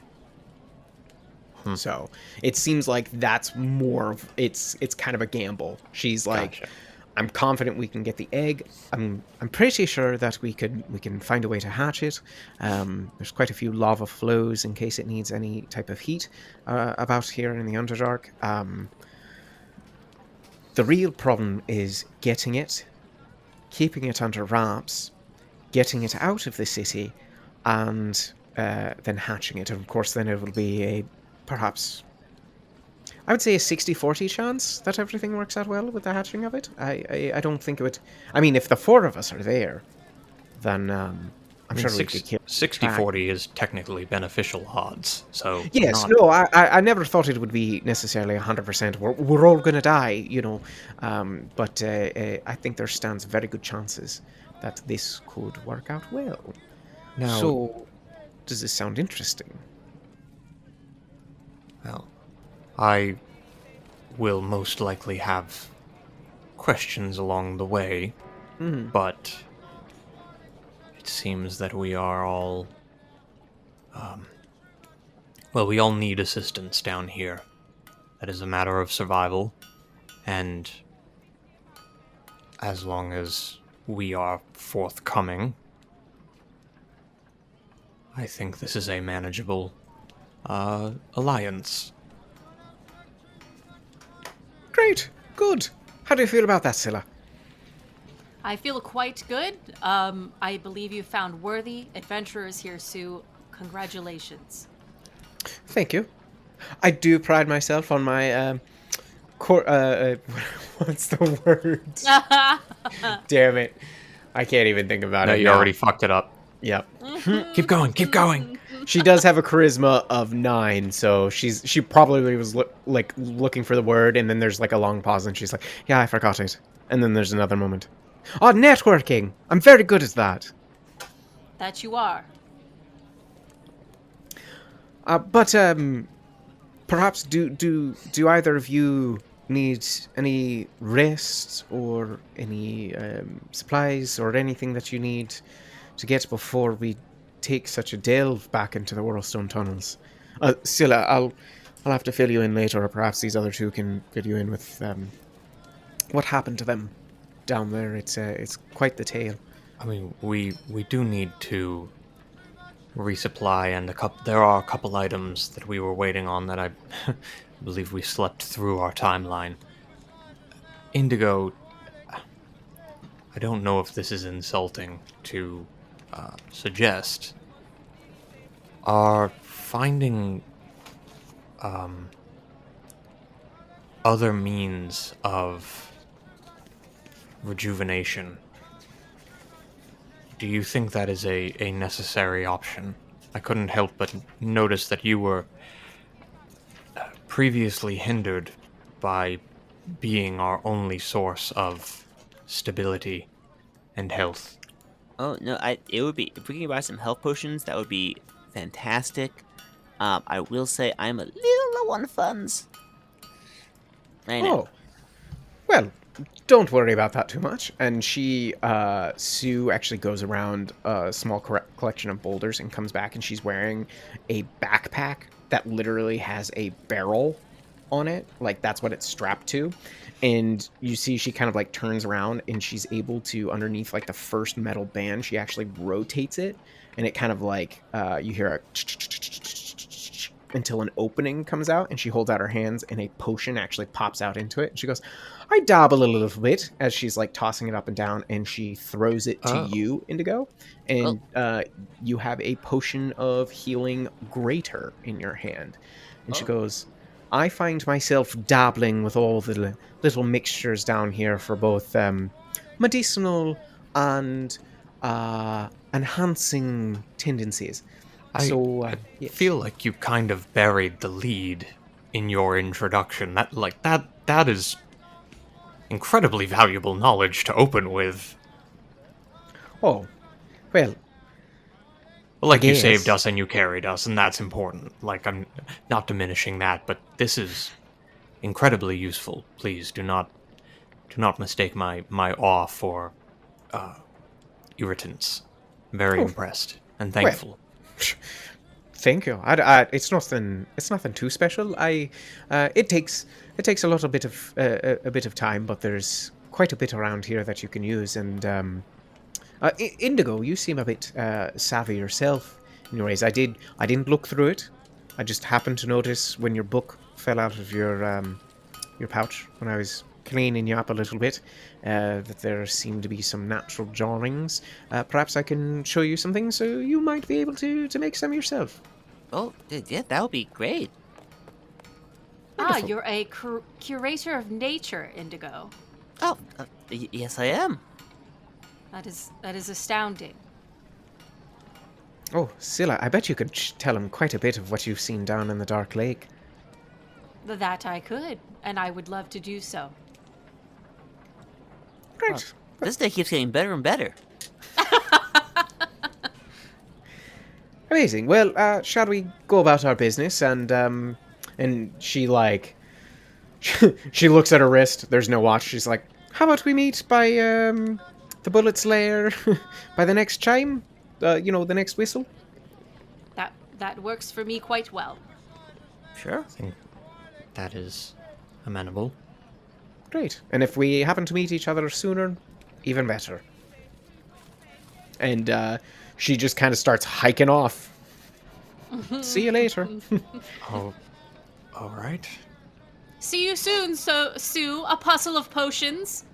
So it seems like that's more of it's kind of a gamble. She's like, Gotcha. I'm confident we can get the egg. I'm pretty sure that we can find a way to hatch it. There's quite a few lava flows in case it needs any type of heat about here in the Underdark. The real problem is getting it, keeping it under wraps, getting it out of the city, and then hatching it. And of course, then it will be a perhaps, I would say, a 60-40 chance that everything works out well with the hatching of it. I don't think it would. I mean, if the four of us are there, then I'm sure we could kill. 60-40 is technically beneficial odds. So Yes, not- no, I never thought it would be necessarily 100%. We're all going to die, you know. But I think there stands very good chances that this could work out well. Now, So, does this sound interesting? well, I will most likely have questions along the way, but it seems that we are all, well, we all need assistance down here. That is a matter of survival, and as long as we are forthcoming, I think this is a manageable alliance. Great, good. How do you feel about that, Scylla? I feel quite good. I believe you found worthy adventurers here, Sue. Congratulations. Thank you. I do pride myself on my what's the word? Damn it. I can't even think about No, it. you now. already fucked it up. Yep. Keep going, keep going. She does have a charisma of 9, so she probably was looking for the word, and then there's like a long pause, and she's like, "Yeah, I forgot it." And then there's another moment. Oh, networking. I'm very good at that. That you are. But perhaps do either of you need any rest or any supplies or anything that you need to get before we take such a delve back into the Whirlstone tunnels? Scylla, I'll have to fill you in later, or perhaps these other two can fill you in with what happened to them down there. It's quite the tale. I mean, we do need to resupply, and there are a couple items that we were waiting on that I believe we slept through our timeline. Indigo, I don't know if this is insulting to suggest, are finding other means of rejuvenation. Do you think that is a necessary option? I couldn't help but notice that you were previously hindered by being our only source of stability and health. Oh no, it would be, if we can buy some health potions, that would be fantastic. I will say I'm a little low on funds. I know. Oh, well, don't worry about that too much. And Sue actually goes around a small collection of boulders and comes back, and she's wearing a backpack that literally has a barrel on it. Like, that's what it's strapped to. And you see she kind of like turns around, and she's able to, underneath like the first metal band, she actually rotates it, and it kind of like, you hear a until an opening comes out, and she holds out her hands, and a potion actually pops out into it. And she goes, I dabble a little bit, as she's like tossing it up and down, and she throws it to you, Indigo. And you have a potion of healing greater in your hand. And she goes, I find myself dabbling with all the little mixtures down here for both medicinal and enhancing tendencies. I Yes. feel like you kind of buried the lead in your introduction. That is incredibly valuable knowledge to open with. Oh, well, Like, you Yes. saved us and you carried us, and that's important. Like, I'm not diminishing that, but this is incredibly useful. Please do not mistake my awe for irritants. Very impressed and thankful. thank you. It's nothing too special. It takes a little bit of a bit of time, but there's quite a bit around here that you can use. And Indigo, you seem a bit savvy yourself in your ways. I didn't look through it. I just happened to notice when your book fell out of your pouch when I was cleaning you up a little bit, that there seemed to be some natural drawings. Perhaps I can show you some things so you might be able to make some yourself. Oh, yeah, that would be great. Wonderful. You're a curator of nature, Indigo. Oh, yes, I am. That is astounding. Oh, Scylla, I bet you could tell him quite a bit of what you've seen down in the Dark Lake. That I could, and I would love to do so. Great. This day keeps getting better and better. Amazing. Well, shall we go about our business? And she like, she looks at her wrist. There's no watch. She's like, how about we meet by the Bullet's Lair by the next chime? The next whistle. That works for me quite well. Sure. I think that is amenable. Great. And if we happen to meet each other sooner, even better. And she just kind of starts hiking off. See you later. Oh, all right. See you soon, Sue. A puzzle of potions.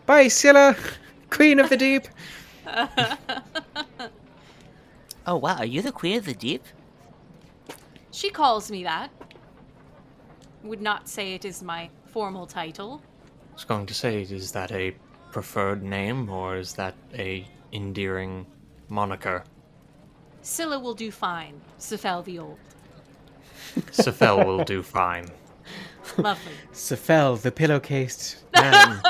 Bye, Scylla, Queen of the Deep. Oh, wow, are you the Queen of the Deep? She calls me that. Would not say it is my formal title. I was going to say, is that a preferred name, or is that a endearing moniker? Scylla will do fine. Cephal the Old. Cephal will do fine. Lovely. Cephal, the pillowcased man.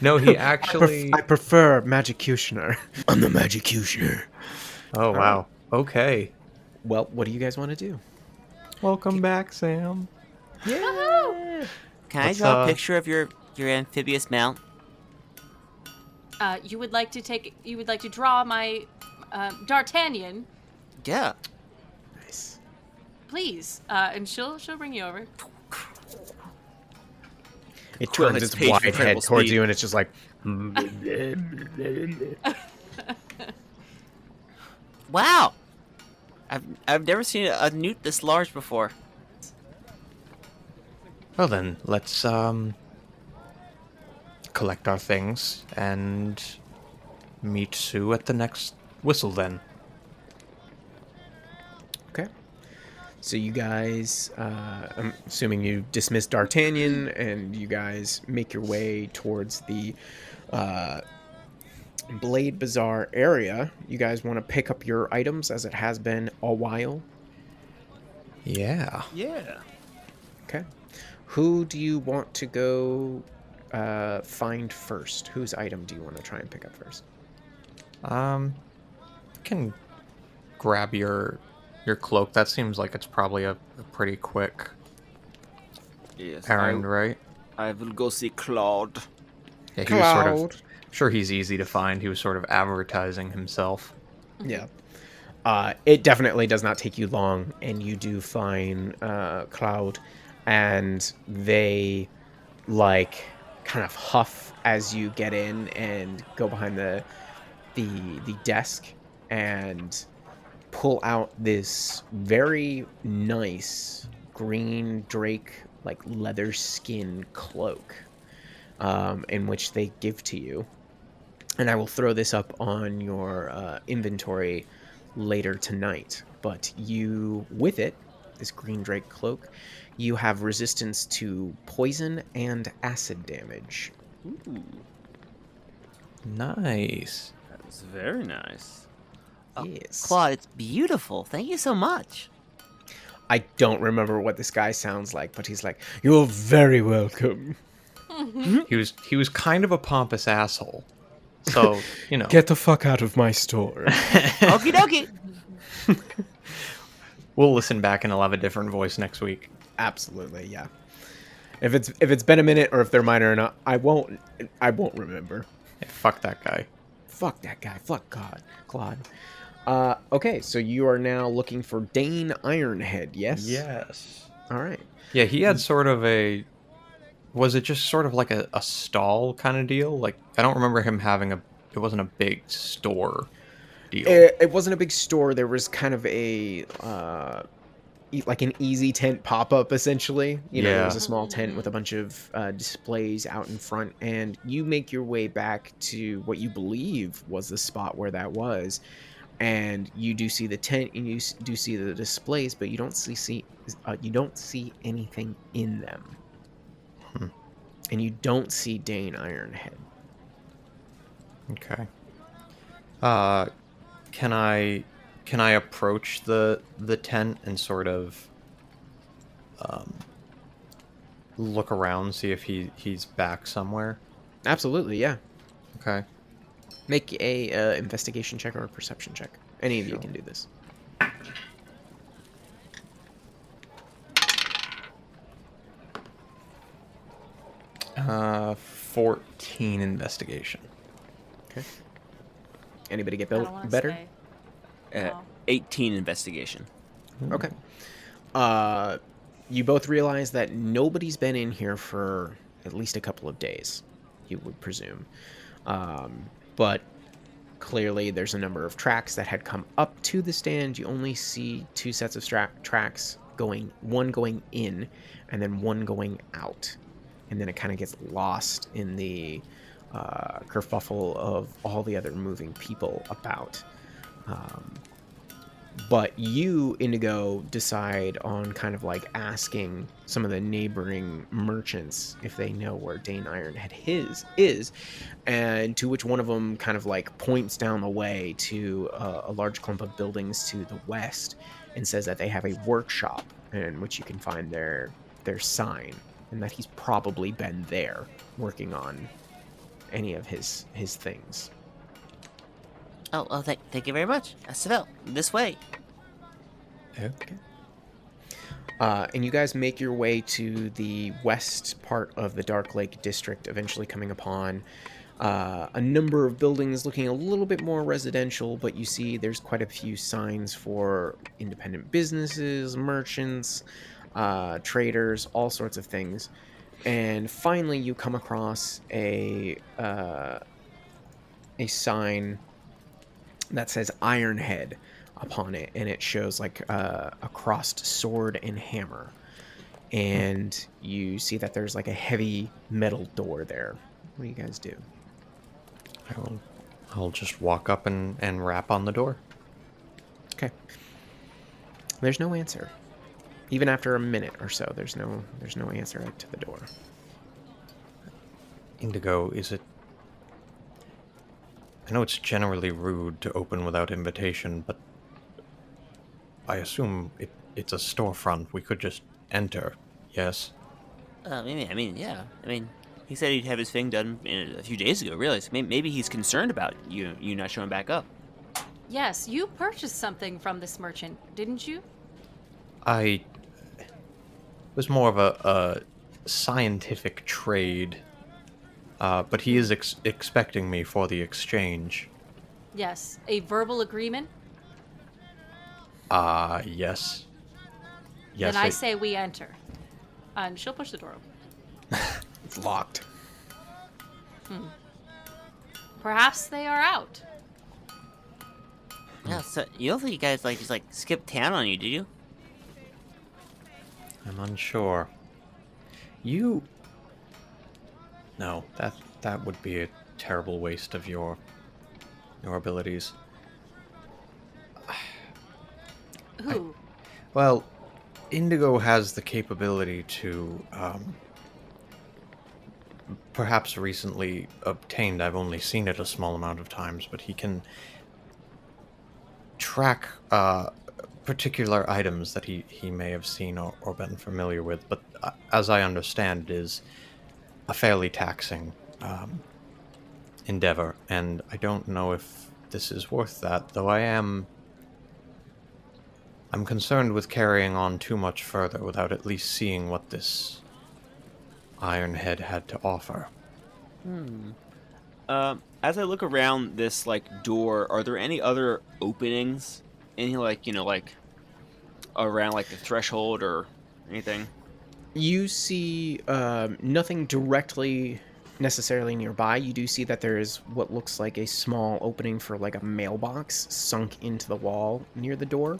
No, he actually... I prefer Magiccutioner. I'm the Magiccutioner. Oh, wow. Okay. Well, what do you guys want to do? Welcome back, Sam. Yeah. Can Let's, I draw a picture of your amphibious mount? You would like to draw my D'Artagnan, Yeah. Nice. please. And she'll bring you over. It Quill turns hits its page wide with head incredible towards speed. you, and it's just like... Wow. I've never seen a newt this large before. Well then, let's collect our things and meet Sue at the next whistle then. Okay. So you guys, I'm assuming you dismiss D'Artagnan, and you guys make your way towards the Blade Bazaar area. You guys want to pick up your items, as it has been a while? Yeah. Yeah. Okay. Who do you want to go find first? Whose item do you want to try and pick up first? Can grab your cloak. That seems like it's probably a pretty quick Yes. errand, right? I will go see Claude. Yeah, he was sort of sure he's easy to find. He was sort of advertising himself. Yeah. It definitely does not take you long, and you do find Cloud, and they like kind of huff as you get in and go behind the desk and pull out this very nice green drake like leather skin cloak, in which they give to you. And I will throw this up on your inventory later tonight. But you, with it, this green drake cloak, you have resistance to poison and acid damage. Ooh, Nice. that's very nice. Yes. Claude, it's beautiful. Thank you so much. I don't remember what this guy sounds like, but he's like, "You're very welcome. He was kind of a pompous asshole. So, you know. Get the fuck out of my store." Okie dokie. We'll listen back and I'll have a different voice next week. Absolutely, yeah. If it's been a minute or if they're minor or not, I won't remember. Yeah, fuck that guy. Fuck that guy. Fuck Claude. Okay, so you are now looking for Dane Ironhead, yes? Yes. All right. Yeah, he had sort of a... Was it just sort of like a stall kind of deal? Like, I don't remember him having a... It wasn't a big store deal. It wasn't a big store. There was kind of a... like an easy tent pop-up, essentially. You know, there was a small tent with a bunch of displays out in front, and you make your way back to what you believe was the spot where that was, and you do see the tent, and you do see the displays, but you don't see anything in them, and you don't see Dane Ironhead. Okay. Can I approach the tent and sort of look around, see if he's back somewhere? Absolutely, yeah. Okay. Make a investigation check or a perception check. Any of you can do this. 14 investigation. Okay. Anybody get I don't wanna better? stay. Oh. 18 investigation. Okay. You both realize that nobody's been in here for at least a couple of days, you would presume. But clearly there's a number of tracks that had come up to the stand. You only see two sets of tracks one going in and then one going out. And then it kind of gets lost in the kerfuffle of all the other moving people about. But you, Indigo, decide on kind of like asking some of the neighboring merchants if they know where Dane Ironhead is, and to which one of them kind of like points down the way to a large clump of buildings to the west and says that they have a workshop in which you can find their sign, and that he's probably been there working on any of his things. Oh, thank you very much. Seville, this way. Okay. And you guys make your way to the west part of the Dark Lake District, eventually coming upon a number of buildings looking a little bit more residential, but you see there's quite a few signs for independent businesses, merchants, traders, all sorts of things. And finally you come across a sign that says Ironhead upon it, and it shows like a crossed sword and hammer, and you see that there's like a heavy metal door there What do you guys do? I'll just walk up and rap on the door. Okay. There's no answer. Even after a minute or so, there's no answer to the door. Indigo, is it... I know it's generally rude to open without invitation, but I assume it's a storefront. We could just enter, yes? Yeah. I mean, he said he'd have his thing done a few days ago, really. So maybe he's concerned about you not showing back up. Yes, you purchased something from this merchant, didn't you? It was more of a scientific trade, but he is expecting me for the exchange. Yes, a verbal agreement. Yes. Yes. Then I say we enter. And she'll push the door open. It's locked. Perhaps they are out. Yeah, so you don't think you guys just skipped town on you, did you? I'm unsure. No, that would be a terrible waste of your abilities. Who? Well, Indigo has the capability to, perhaps recently obtained. I've only seen it a small amount of times, but he can track particular items that he may have seen or been familiar with. But as I understand, it is a fairly taxing endeavor, and I don't know if this is worth that, though I'm concerned with carrying on too much further without at least seeing what this Ironhead had to offer. As I look around this door, are there any other openings? Any around the threshold or anything? You see nothing directly necessarily nearby. You do see that there is what looks like a small opening for a mailbox sunk into the wall near the door.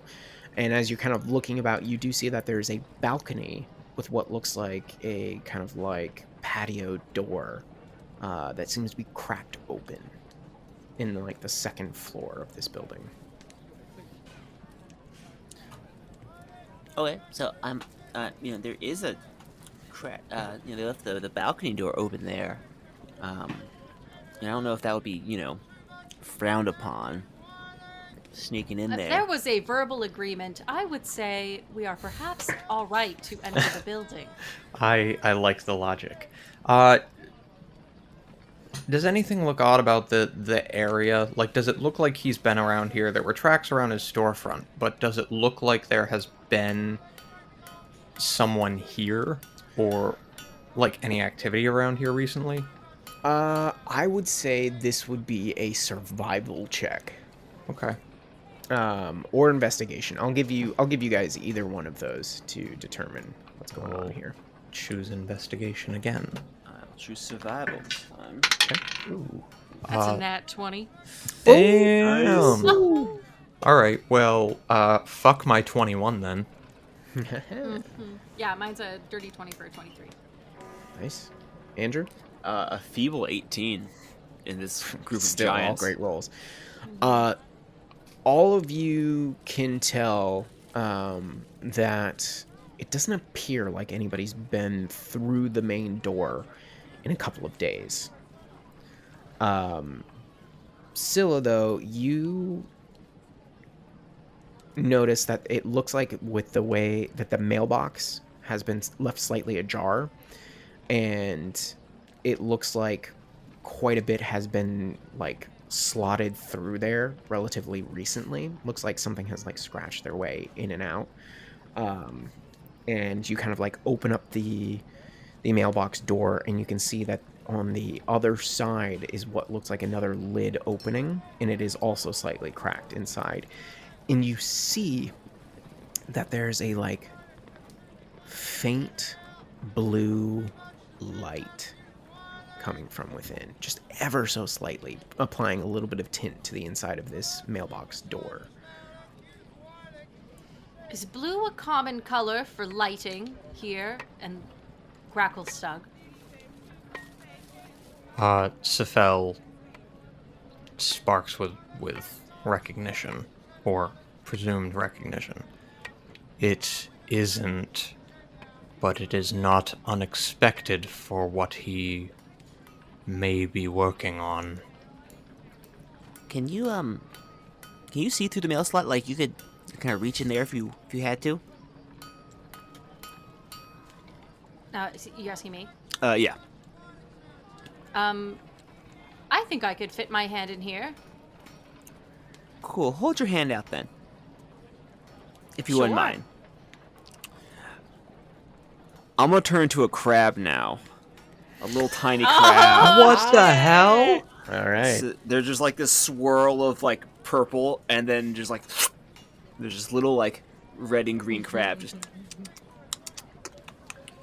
And as you're kind of looking about, you do see that there's a balcony with what looks like a kind of patio door that seems to be cracked open in the second floor of this building. Okay, so there is a they left the balcony door open there. I don't know if that would be, frowned upon. Sneaking in If there. there was a verbal agreement, I would say we are perhaps all right to enter the building. I like the logic. Does anything look odd about the area? Does it look like he's been around here? There were tracks around his storefront, but does it look like there has been someone here? Or, any activity around here recently? I would say this would be a survival check. Okay. Or investigation. I'll give you guys either one of those to determine what's going on here. Choose investigation again. I'll choose survival this time. Okay. Ooh. That's a nat 20. Damn. All right. Well, fuck my 21 then. Yeah, mine's a dirty 20 for a 23. Nice. Andrew? A feeble 18 in this group of Still giants. all great rolls. All of you can tell that it doesn't appear like anybody's been through the main door in a couple of days. Scylla, though, you notice that it looks like with the way that the mailbox has been left slightly ajar, and it looks like quite a bit has been slotted through there relatively recently. Looks like something has scratched their way in and out. And you kind of open up the mailbox door, and you can see that on the other side is what looks like another lid opening, and it is also slightly cracked inside. And you see that there's a faint blue light coming from within, just ever so slightly, applying a little bit of tint to the inside of this mailbox door. Is blue a common color for lighting here in Gracklestug? Sefel sparks with recognition, or presumed recognition. It isn't, but it is not unexpected for what he may be working on. Can you see through the mail slot? Like you could kind of reach in there if you had to. You asking me? Yeah. I think I could fit my hand in here. Cool. Hold your hand out then, if you wouldn't Sure. mind. I'm gonna turn into a crab now. A little tiny crab. What the hell? All right. So there's just like this swirl of like purple, and then just like there's just little like red and green crab. Just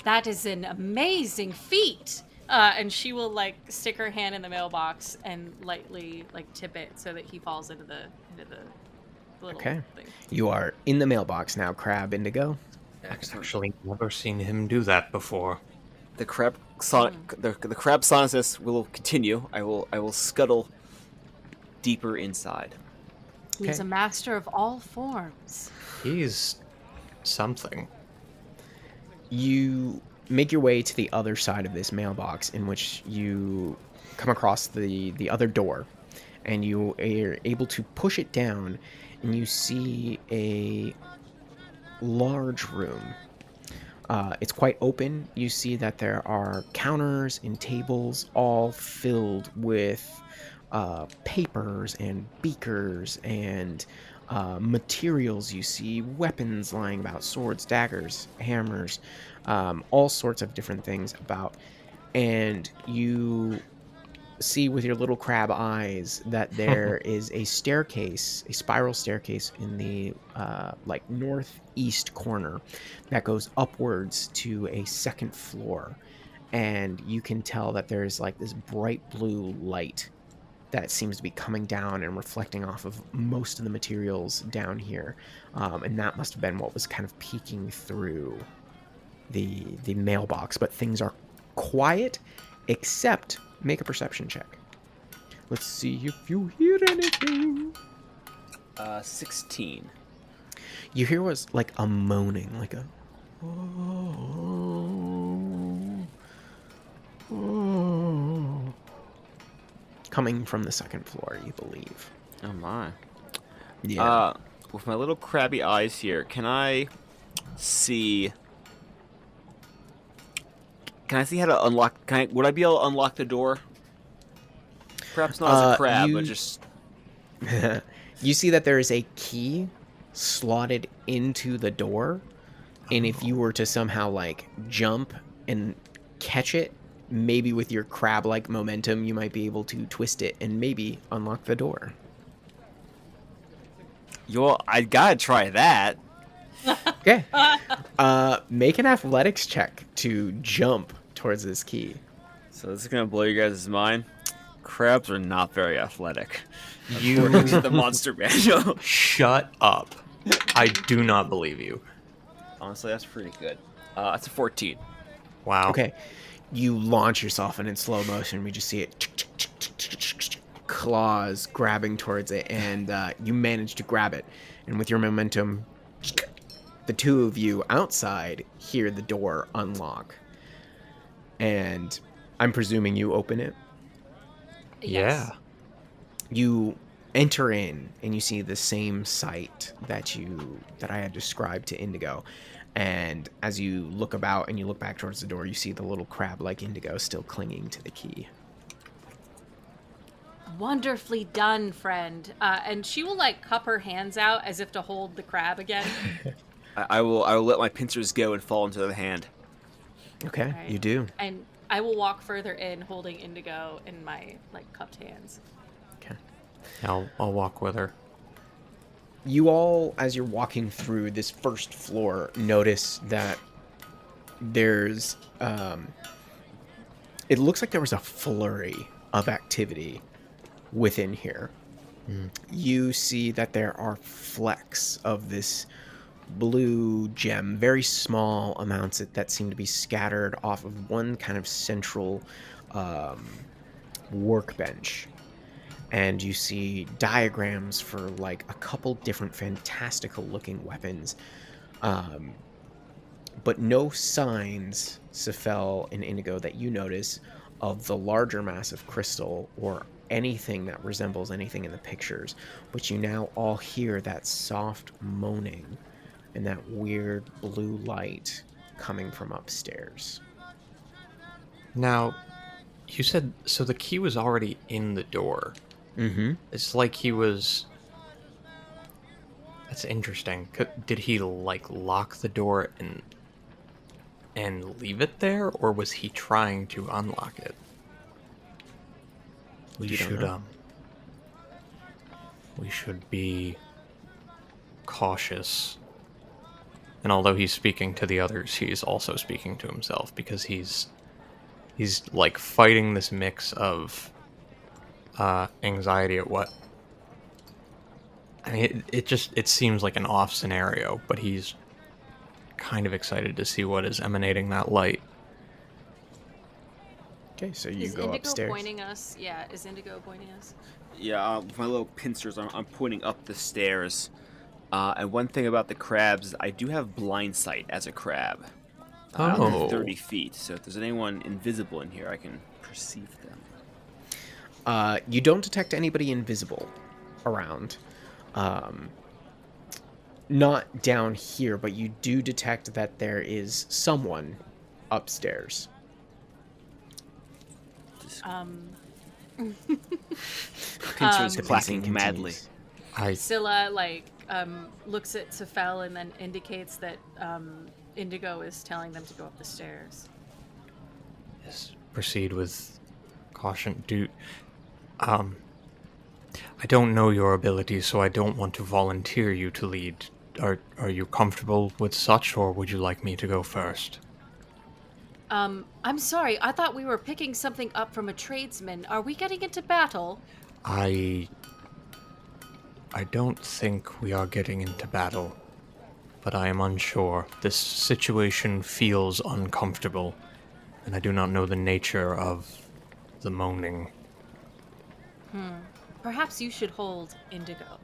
That is an amazing feat. And she will like stick her hand in the mailbox and lightly like tip it so that he falls into the little Okay. thing. You are in the mailbox now, Crab Indigo. I've actually never seen him do that before. the crab the crab sonicus will continue. I will scuttle deeper inside. He's Okay. a master of all forms. He's something. You make your way to the other side of this mailbox, in which you come across the other door, and you are able to push it down, and you see a large room. It's quite open. You see that there are counters and tables all filled with papers and beakers and materials. You see weapons lying about, swords, daggers, hammers, all sorts of different things about. And you see with your little crab eyes that there is a staircase, a spiral staircase in the like northeast corner that goes upwards to a second floor. And you can tell that there's like this bright blue light that seems to be coming down and reflecting off of most of the materials down here. And that must have been what was kind of peeking through the mailbox. But things are quiet, except make a perception check. Let's see if you hear anything. 16. You hear was like a moaning, like a coming from the second floor, you believe. Oh my. Yeah. With my little crabby eyes here, can I see? Can I see how to unlock? Would I be able to unlock the door? Perhaps not as a crab, but just. You see that there is a key slotted into the door, and if you were to somehow like jump and catch it, maybe with your crab-like momentum, you might be able to twist it and maybe unlock the door. Yo, I gotta try that. Okay. Make an athletics check to jump towards this key. So this is gonna blow you guys' mind. Crabs are not very athletic. You According to the monster manual. shut up. I do not believe you. Honestly, that's pretty good. That's a 14. Wow. Okay. You launch yourself, and in slow motion, we just see it claws grabbing towards it, and you manage to grab it. And with your momentum, the two of you outside hear the door unlock. And I'm presuming you open it. Yeah. You enter in, and you see the same sight that I had described to Indigo. And as you look about and you look back towards the door, you see the little crab-like Indigo still clinging to the key. Wonderfully done, friend. And she will like cup her hands out as if to hold the crab again. I will let my pincers go and fall into the hand. Okay, Alright. you do. And I will walk further in, holding Indigo in my like cupped hands. Okay. I'll walk with her. You all, as you're walking through this first floor, notice that there's it looks like there was a flurry of activity within here. You see that there are flecks of this blue gem, very small amounts that seem to be scattered off of one kind of central workbench, and you see diagrams for like a couple different fantastical looking weapons, but no signs, Sefel and Indigo, that you notice of the larger mass of crystal or anything that resembles anything in the pictures. But you now all hear that soft moaning and that weird blue light coming from upstairs. Now, you said, so the key was already in the door. Mm-hmm. It's like he was... That's interesting. Did he, like, lock the door and leave it there, or was he trying to unlock it? We should be cautious. And although he's speaking to the others, he's also speaking to himself, because he's like fighting this mix of anxiety at what... I mean, it seems like an off scenario, but he's kind of excited to see what is emanating that light. Okay, so you Is go Indigo upstairs. pointing us? Yeah, is Indigo pointing us? Yeah, with my little pincers, I'm pointing up the stairs. And one thing about the crabs, I do have blind sight as a crab. I'm Oh. 30 feet, so if there's anyone invisible in here, I can perceive them. You don't detect anybody invisible around. Not down here, but you do detect that there is someone upstairs. Pincers Um, clacking madly. Scylla looks at Sefel and then indicates that Indigo is telling them to go up the stairs. Yes, proceed with caution. I don't know your abilities, so I don't want to volunteer you to lead. Are you comfortable with such, or would you like me to go first? I'm sorry, I thought we were picking something up from a tradesman. Are we getting into battle? I don't think we are getting into battle, but I am unsure. This situation feels uncomfortable, and I do not know the nature of the moaning. Perhaps you should hold Indigo.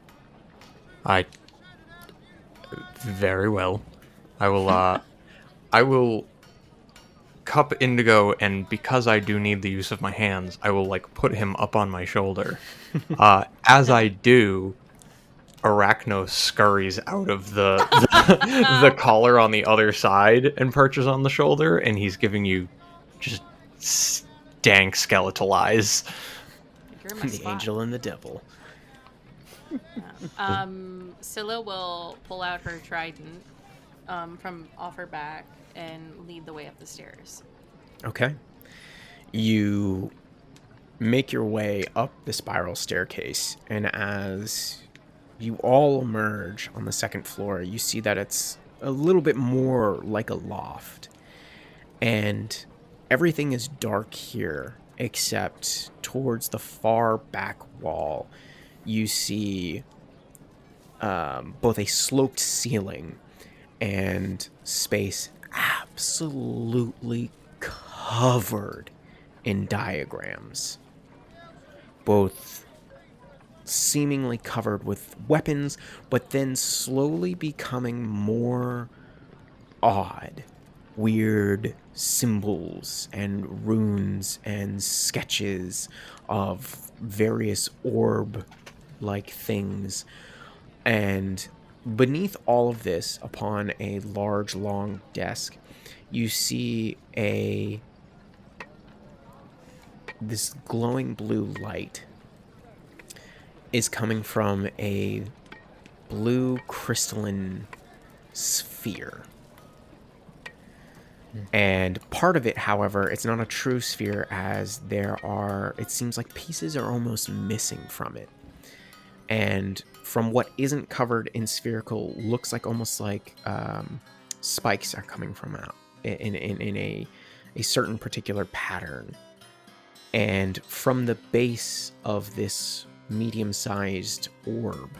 Very well. I will cup Indigo, and because I do need the use of my hands, I will, like, put him up on my shoulder. As I do, Arachnos scurries out of the collar on the other side and perches on the shoulder, and he's giving you just stank skeletal eyes. You're in my The spot. angel and the devil. Scylla will pull out her trident from off her back and lead the way up the stairs. Okay. You make your way up the spiral staircase, and as you all emerge on the second floor, you see that it's a little bit more like a loft. And everything is dark here, except towards the far back wall, you see both a sloped ceiling and space absolutely covered in diagrams, both seemingly covered with weapons, but then slowly becoming more odd, weird symbols and runes and sketches of various orb-like things. And beneath all of this, upon a large, long desk, you see this glowing blue light is coming from a blue crystalline sphere. And part of it, however, it's not a true sphere, as it seems like pieces are almost missing from it. And from what isn't covered in spherical, looks like almost like spikes are coming from out in a certain particular pattern. And from the base of this medium-sized orb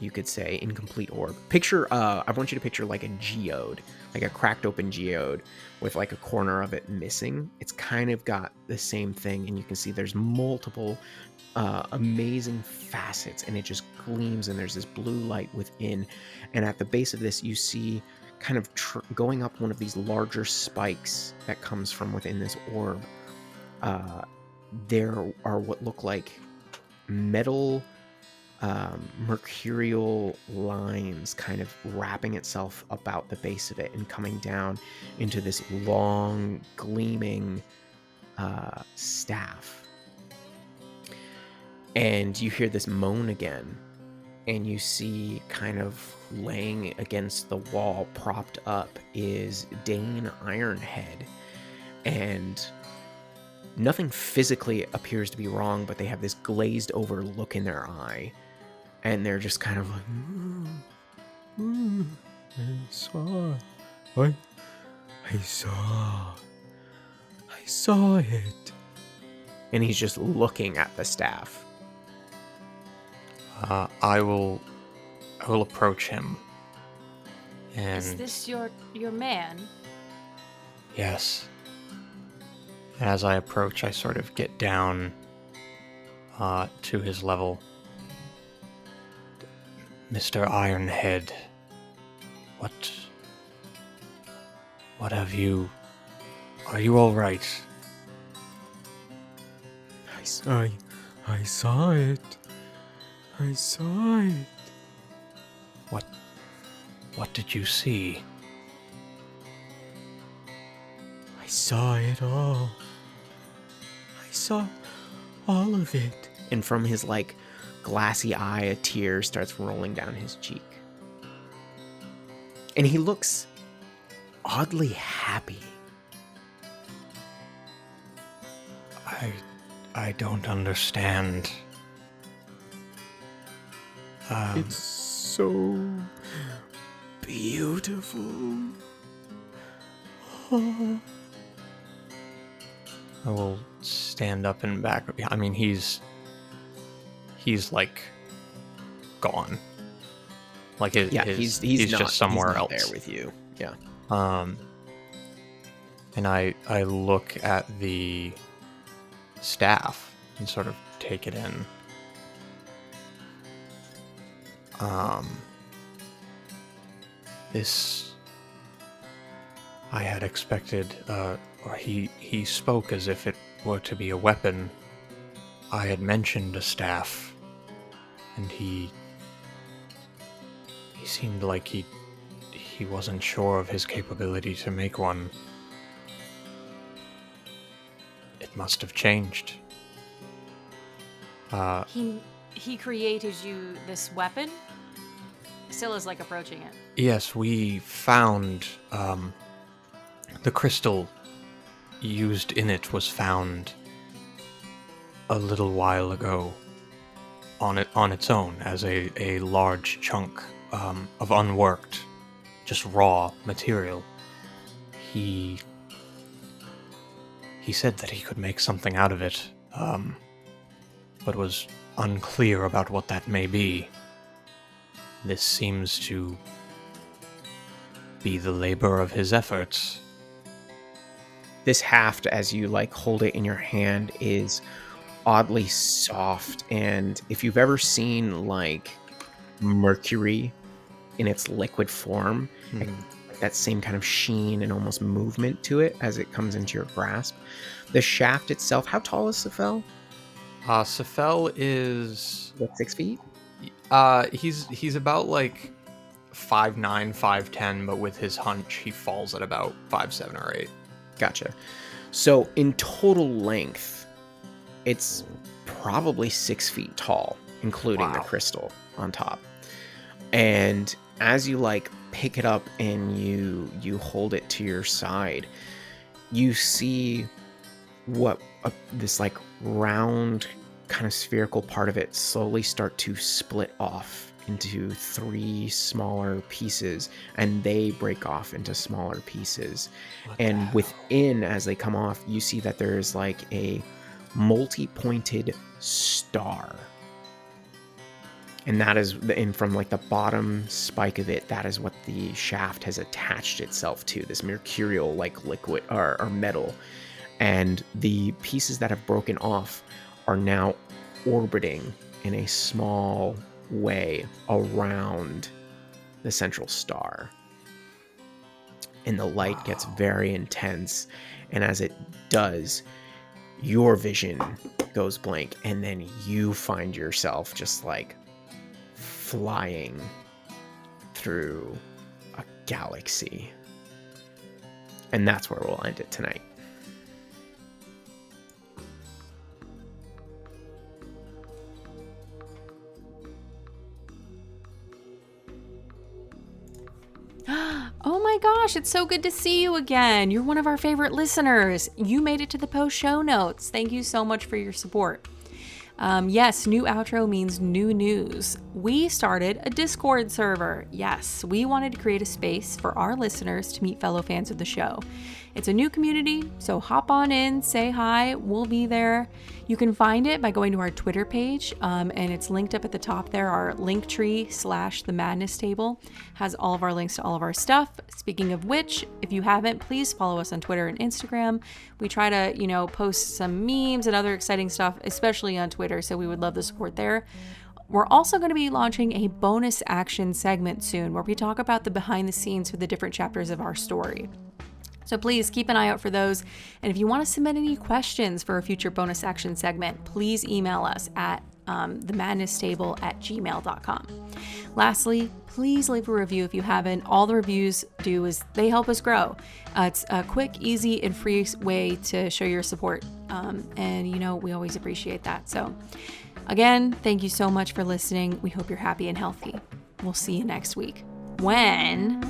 you could say, incomplete orb. Picture, I want you to picture like a geode, like a cracked open geode with like a corner of it missing. It's kind of got the same thing, and you can see there's multiple amazing facets, and it just gleams, and there's this blue light within. And at the base of this, you see kind of going up one of these larger spikes that comes from within this orb. There are what look like metal mercurial lines kind of wrapping itself about the base of it and coming down into this long gleaming staff. And you hear this moan again, and you see kind of laying against the wall, propped up, is Dane Ironhead. And nothing physically appears to be wrong, but they have this glazed over look in their eye. And they're just kind of like, I saw it. And he's just looking at the staff. I will approach him. And Is this your man? yes. And as I approach, I sort of get down to his level. Mr. Ironhead, what have you... Are you all right? I saw it. I saw it. What did you see? I saw it all. I saw all of it. And from his like glassy eye, a tear starts rolling down his cheek. And he looks oddly happy. I don't understand. It's so beautiful. Oh. I will stand up and back. I mean, he's like gone. Like he's not, just somewhere he's not else there with you. Yeah. And I look at the staff and sort of take it in. This I had expected, or he spoke as if it were to be a weapon. I had mentioned a staff, and he seemed like he wasn't sure of his capability to make one. It must have changed. He created you this weapon? Scylla's like approaching it. Yes, we found the crystal used in it was found a little while ago on its own as a large chunk of unworked, just raw material. He said that he could make something out of it, but was unclear about what that may be. This seems to be the labor of his efforts. This haft, as you like hold it in your hand, is oddly soft, and if you've ever seen like mercury in its liquid form, like that same kind of sheen and almost movement to it as it comes into your grasp. The shaft itself, how tall is Safel? Safel is... What, 6 feet? He's about like 5'9", 5'10", but with his hunch, he falls at about 5'7" or 8. Gotcha. So in total length, it's probably 6 feet tall, including the crystal on top. And as you like pick it up and you hold it to your side, you see what this like round kind of spherical part of it slowly start to split off into 3 smaller pieces, and they break off into smaller pieces. And within, as they come off, you see that there is like a multi-pointed star. And that is, and from like the bottom spike of it, that is what the shaft has attached itself to, this mercurial like liquid or metal. And the pieces that have broken off are now orbiting in a small way around the central star. And the light gets very intense. And as it does, your vision goes blank. And then you find yourself just like flying through a galaxy. And that's where we'll end it tonight. Oh my gosh, it's so good to see you again. You're one of our favorite listeners. You made it to the post show notes. Thank you so much for your support. Yes, new outro means new news. We started a Discord server. Yes, we wanted to create a space for our listeners to meet fellow fans of the show. It's a new community, so hop on in, say hi, we'll be there. You can find it by going to our Twitter page, and it's linked up at the top there. Our Linktree/The Madness Table has all of our links to all of our stuff. Speaking of which, if you haven't, please follow us on Twitter and Instagram. We try to, post some memes and other exciting stuff, especially on Twitter, so we would love the support there. We're also going to be launching a bonus action segment soon where we talk about the behind the scenes for the different chapters of our story. So please keep an eye out for those. And if you want to submit any questions for a future bonus action segment, please email us at themadnesstable@gmail.com. Lastly, please leave a review if you haven't. All the reviews do is they help us grow. It's a quick, easy, and free way to show your support. And we always appreciate that. So again, thank you so much for listening. We hope you're happy and healthy. We'll see you next week. When